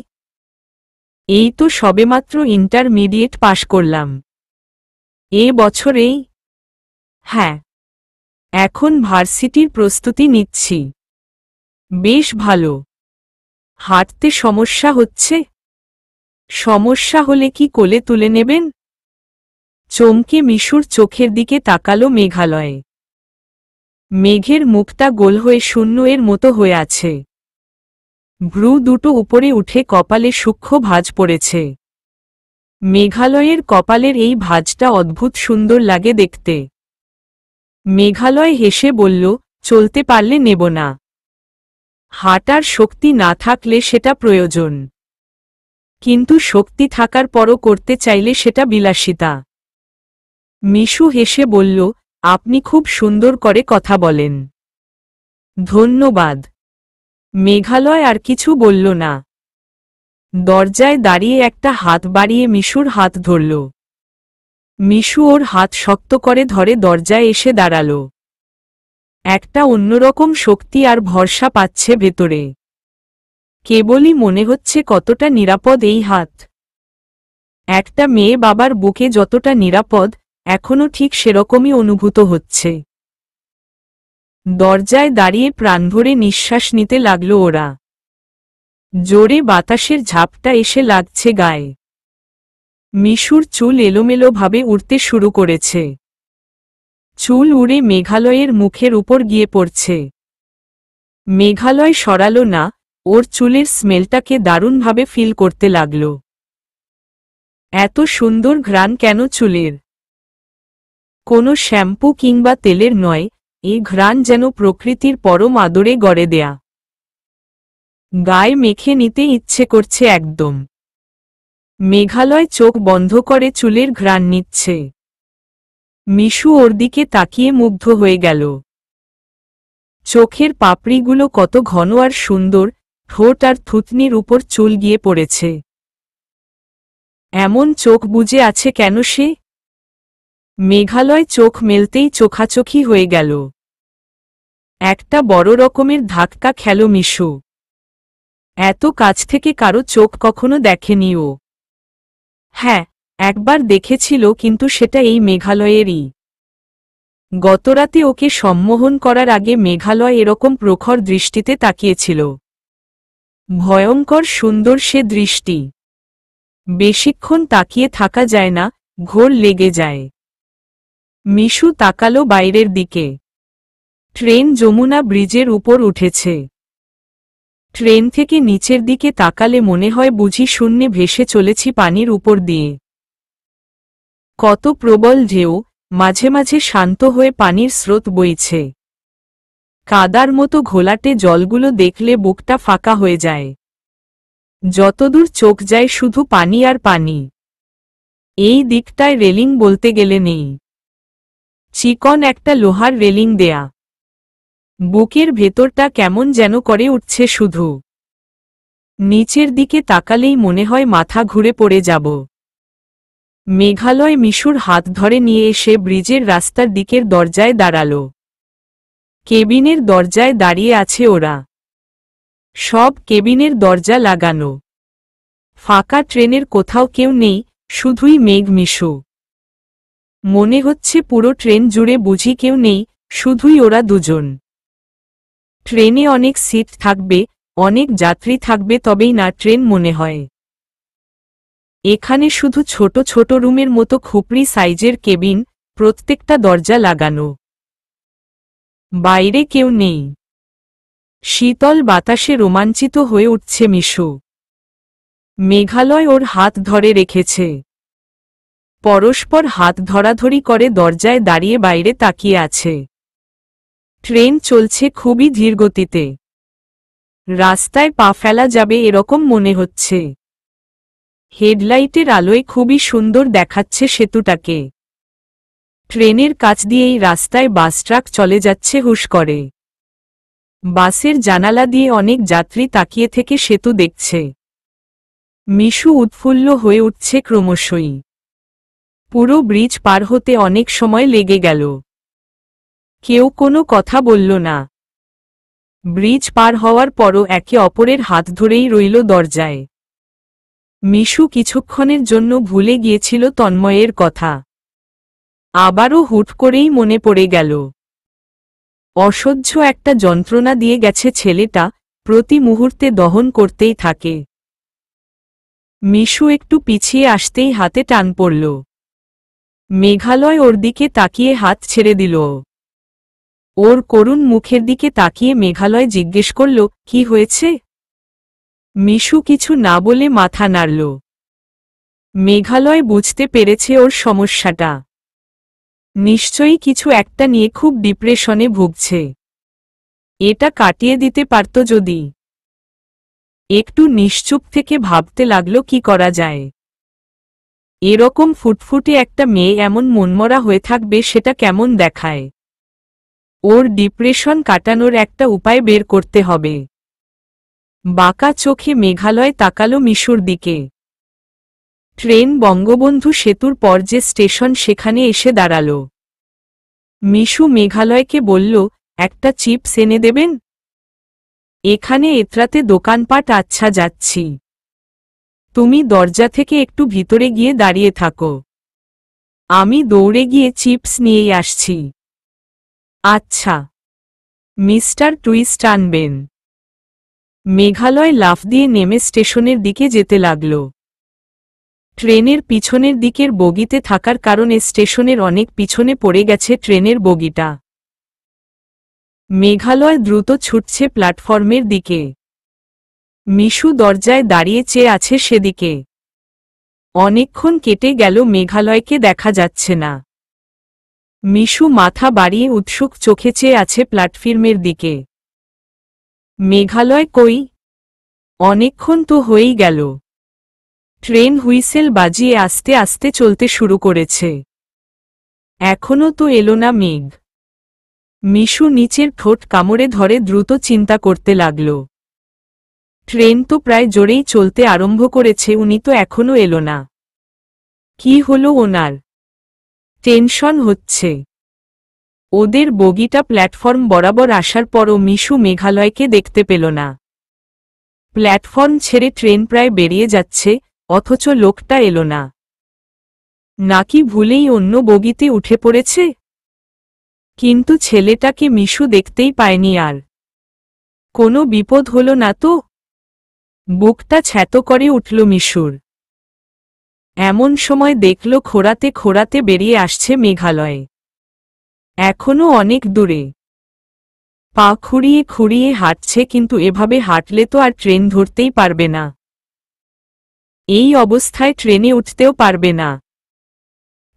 এই তো সবেমাত্র ইন্টারমিডিয়েট পাশ করলাম। এ বছরেই? হ্যাঁ। এখন ভার্সিটির প্রস্তুতি নিচ্ছি। বেশ ভালো। হাঁটতে সমস্যা হচ্ছে? সমস্যা হলে কি কোলে তুলে নেবেন? চমকে মিশুর চোখের দিকে তাকালো মেঘালয়। মেঘের মুখটা গোল হয়ে শূন্য এর মতো হয়ে আছে। ভ্রু দুটো উপরে উঠে কপালে সূক্ষ্ম ভাঁজ পড়েছে। মেঘালয়ের কপালের এই ভাঁজটা অদ্ভুত সুন্দর লাগে দেখতে। মেঘালয় হেসে বলল, চলতে পারলে নেব না। হাঁটার শক্তি না থাকলে সেটা প্রয়োজন, কিন্তু শক্তি থাকার পরও করতে চাইলে সেটা বিলাসিতা। মিশু হেসে বলল, আপনি খুব সুন্দর করে কথা বলেন। ধন্যবাদ। মেঘালয় আর কিছু বলল না। দরজায় দাঁড়িয়ে একটা হাত বাড়িয়ে মিশুর হাত ধরল। মিশু ওর হাত শক্ত করে ধরে দরজায় এসে দাঁড়াল। একটা অন্যরকম শক্তি আর ভরসা পাচ্ছে ভেতরে। কেবলই মনে হচ্ছে কতটা নিরাপদ এই হাত। একটা মেয়ে বাবার বুকে যতটা নিরাপদ, এখনো ঠিক সেরকমই অনুভূত হচ্ছে। দরজায় দাঁড়িয়ে প্রাণভরে নিঃশ্বাস নিতে লাগল ওরা। জোরে বাতাসের ঝাপটা এসে লাগছে গায়ে। মিশুর চুল এলোমেলোভাবে উড়তে শুরু করেছে। চুল উড়ে মেঘালয়ের মুখের উপর গিয়ে পড়ছে। মেঘালয় সরালো না, ওর চুলের স্মেলটাকে দারুণভাবে ফিল করতে লাগল। এত সুন্দর ঘ্রাণ কেন চুলের? কোনো শ্যাম্পু কিংবা তেলের নয়, এই ঘ্রাণ যেন প্রকৃতির পরম আদরে গড়ে দেয়া। গায়ে মেখে নিতে ইচ্ছে করছে একদম। মেঘালয় চোখ বন্ধ করে চুলের ঘ্রাণ নিচ্ছে। মিশু ওর দিকে তাকিয়ে মুগ্ধ হয়ে গেল। চোখের পাপড়িগুলো কত ঘন আর সুন্দর, ঠোঁট আর থুতনির উপর চুল গিয়ে পড়েছে। এমন চোখ বুজে আছে কেন সে? মেঘালয় চোখ মেলতেই চোখাচোখি হয়ে গেল। একটা বড় রকমের ধাক্কা খেল মিশু। এত কাছ থেকে কারো চোখ কখনো দেখেনি ও। হ্যাঁ, একবার দেখেছিল, কিন্তু সেটা এই মেঘালয়েরই। গতরাতে ওকে সম্মোহন করার আগে মেঘালয় এরকম প্রখর দৃষ্টিতে তাকিয়েছিল। ভয়ঙ্কর সুন্দর সে দৃষ্টি। বেশিক্ষণ তাকিয়ে থাকা যায় না, ঘোর লেগে যায়। মিশু তাকালো বাইরের দিকে। ট্রেন যমুনা ব্রিজের উপর উঠেছে। ট্রেন থেকে নিচের দিকে তাকালে মনে হয় বুঝি শূন্যে ভেসে চলেছি পানির উপর দিয়ে। কত প্রবল ঢেউ, মাঝে মাঝে শান্ত হয়ে পানির স্রোত বইছে। কাদার মতো ঘোলাটে জলগুলো দেখলে বুকটা ফাঁকা হয়ে যায়। যতদূর চোখ যায় শুধু পানি আর পানি। এই দিকটায় রেলিং বলতে গেলে নেই। চিকন একটা লোহার রেলিং দেয়া। বুকের ভেতরটা কেমন যেন করে উঠছে শুধু। নিচের দিকে তাকালেই মনে হয় মাথা ঘুরে পড়ে যাব। মেঘালয় মিশুর হাত ধরে নিয়ে এসে ব্রিজের রাস্তার দিকের দরজায় দাঁড়াল। কেবিনের দরজায় দাঁড়িয়ে আছে ওরা। সব কেবিনের দরজা লাগানো। ফাঁকা ট্রেনের কোথাও কেউ নেই, শুধুই মেঘ মিশু। মনে হচ্ছে পুরো ট্রেন জুড়ে বুঝি কেউ নেই, শুধুই ওরা দুজন। ট্রেনে অনেক সিট থাকবে, অনেক যাত্রী থাকবে, তবেই না ট্রেন মনে হয়। এখানে শুধু ছোট ছোট রুমের মতো খুপড়ি সাইজের কেবিন, প্রত্যেকটা দরজা লাগানো। বাইরে কেউ নেই। শীতল বাতাসে রোমাঞ্চিত হয়ে উঠছে মিশু। মেঘালয় ওর হাত ধরে রেখেছে। পরস্পর হাত ধরাধরি করে দরজায় দাঁড়িয়ে বাইরে তাকিয়ে আছে। ট্রেন চলছে খুবই ধীরগতিতে। রাস্তায় পা ফেলা যাবে এরকম মনে হচ্ছে। হেডলাইটের আলোয় খুবই সুন্দর দেখাচ্ছে সেতুটাকে। ট্রেনের কাছ দিয়েই রাস্তায় বাস ট্রাক চলে যাচ্ছে হুশ করে। বাসের জানালা দিয়ে অনেক যাত্রী তাকিয়ে থেকে সেতু দেখছে। মিশু উৎফুল্ল হয়ে উঠছে ক্রমশই। পুরো ব্রিজ পার হতে অনেক সময় লেগে গেল। কেউ কোনো কথা বলল না। ব্রিজ পার হওয়ার পরও একে অপরের হাত ধরেই রইল দরজায়। মিশু কিছুক্ষণের জন্য ভুলে গিয়েছিল তন্ময়ের কথা। আবারও হুট করেই মনে পড়ে গেল। অসহ্য একটা যন্ত্রণা দিয়ে গেছে ছেলেটা, প্রতি মুহূর্তে দহন করতেই থাকে। মিশু একটু পিছিয়ে আসতেই হাতে টান পড়ল। মেঘালয় ওর দিকে তাকিয়ে হাত ছেড়ে দিল। ওর করুণ মুখের দিকে তাকিয়ে মেঘালয় জিজ্ঞেস করল, কি হয়েছে? মিশু কিছু না বলে মাথা নাড়ল। মেঘালয় বুঝতে পেরেছে ওর সমস্যাটা। নিশ্চয়ই কিছু একটা নিয়ে খুব ডিপ্রেশনে ভুগছে। এটা কাটিয়ে দিতে পারত যদি। একটু নিশ্চুপ থেকে ভাবতে লাগল কি করা যায়। এরকম ফুটফুটে একটা মেয়ে এমন মনমরা হয়ে থাকবে সেটা কেমন দেখায়। ওর ডিপ্রেশন কাটানোর একটা উপায় বের করতে হবে। বাঁকা চোখে মেঘালয় তাকালো মিশুর দিকে। ট্রেন বঙ্গবন্ধু সেতুর পর যে স্টেশন সেখানে এসে দাঁড়াল। মিশু মেঘালয়কে বলল, একটা চিপস এনে দেবেন? এখানে এতরাতে দোকানপাট আচ্ছা যাচ্ছি। তুমি দরজা থেকে একটু ভিতরে গিয়ে দাঁড়িয়ে থাকো। আমি দৌড়ে গিয়ে চিপস নিয়েই আসছি। আচ্ছা। মিস্টার টুইস্ট আনবেন। মেঘালয় লাফ দিয়ে নেমে স্টেশনের দিকে যেতে লাগল। ট্রেনের পিছনের দিকের বগিতে থাকার কারণে স্টেশনের অনেক পিছনে পড়ে গেছে ট্রেনের বগিটা। মেঘালয় দ্রুত ছুটছে প্ল্যাটফর্মের দিকে। মিশু দরজায় দাঁড়িয়ে চেয়ে আছে সেদিকে। অনেকক্ষণ কেটে গেল মেঘালয়কে দেখা যাচ্ছে না। মিশু মাথা বাড়িয়ে উৎসুক চোখে চেয়ে আছে প্ল্যাটফর্মের দিকে। মেঘালয় কই? অনেকক্ষণ তো হয়েই গেল। ট্রেন হুইসেল বাজিয়ে আস্তে আস্তে চলতে শুরু করেছে। এখনো তো এলো না মেঘ। মিশু নিচের ঠোঁট কামড়ে ধরে দ্রুত চিন্তা করতে লাগল। ট্রেন তো প্রায় জোরেই চলতে আরম্ভ করেছে, উনি তো এখনো এলো না। কি হলো ওনার? টেনশন হচ্ছে। ওদের বগিটা প্ল্যাটফর্ম বরাবর আসার পরও মিশু মেঘালয়কে দেখতে পেল না। প্ল্যাটফর্ম ছেড়ে ট্রেন প্রায় বেরিয়ে যাচ্ছে, অথচ লোকটা এলো না। নাকি ভুলেই অন্য বগিতে উঠে পড়েছে? কিন্তু ছেলেটাকে মিশু দেখতেই পায়নি আর। কোনো বিপদ হলো না তো? বুকটা ছ্যাঁতো করে উঠল মিশুর। এমন সময় দেখল খোঁড়াতে খোঁড়াতে বেরিয়ে আসছে মেঘালয়। এখনো অনেক দূরে। পা খুঁড়িয়ে খুঁড়িয়ে হাঁটছে, কিন্তু এভাবে হাঁটলে তো আর ট্রেন ধরতেই পারবে না। এই অবস্থায় ট্রেনে উঠতেও পারবে না।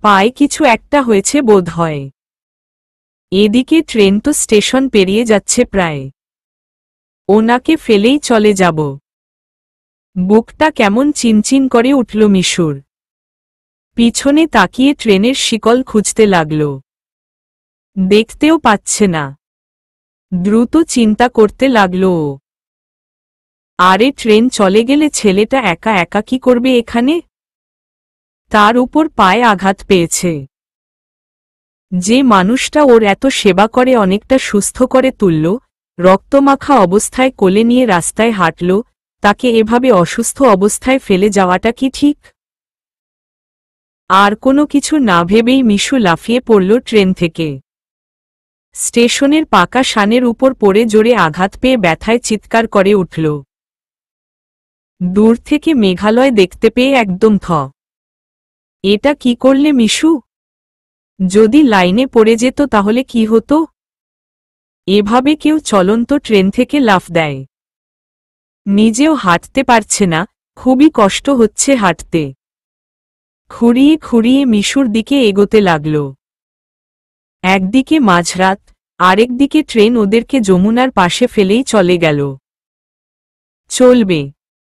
পায়ে কিছু একটা হয়েছে বোধ হয়। এদিকে ট্রেন তো স্টেশন পেরিয়ে যাচ্ছে প্রায়। ওনাকে ফেলেই চলে যাব। বুকটা কেমন চিনচিন করে উঠল মিশুর। পিছনে তাকিয়ে ট্রেনের শিকল খুঁজতে লাগল। দেখতেও পাচ্ছে না। দ্রুত চিন্তা করতে লাগল ও। আরে ট্রেন চলে গেলে ছেলেটা একা একা কি করবে এখানে? তার উপর পায়ে আঘাত পেয়েছে। যে মানুষটা ওর এত সেবা করে অনেকটা সুস্থ করে তুলল, রক্তমাখা অবস্থায় কোলে নিয়ে রাস্তায় হাঁটল, তাকে এভাবে অসুস্থ অবস্থায় ফেলে যাওয়াটা কি ঠিক? আর কোনো কিছু না ভেবেই মিশু লাফিয়ে পড়ল ট্রেন থেকে। স্টেশনের পাকা শানের উপর পড়ে জোরে আঘাত পেয়ে ব্যথায় চিৎকার করে উঠল। দূর থেকে মেঘালয় দেখতে পেয়ে একদম থ। এটা কি করলে মিশু? যদি লাইনে পড়ে যেত তাহলে কি হতো? এভাবে কেউ চলন্ত ট্রেন থেকে লাফ দেয়? নিজেও হাঁটতে পারছে না, খুবই কষ্ট হচ্ছে হাঁটতে। খুঁড়িয়ে খুঁড়িয়ে মিশুর দিকে এগোতে লাগল। একদিকে মাঝরাত, আরেকদিকে ট্রেন ওদেরকে যমুনার পাশে ফেলেই চলে গেল। চলবে।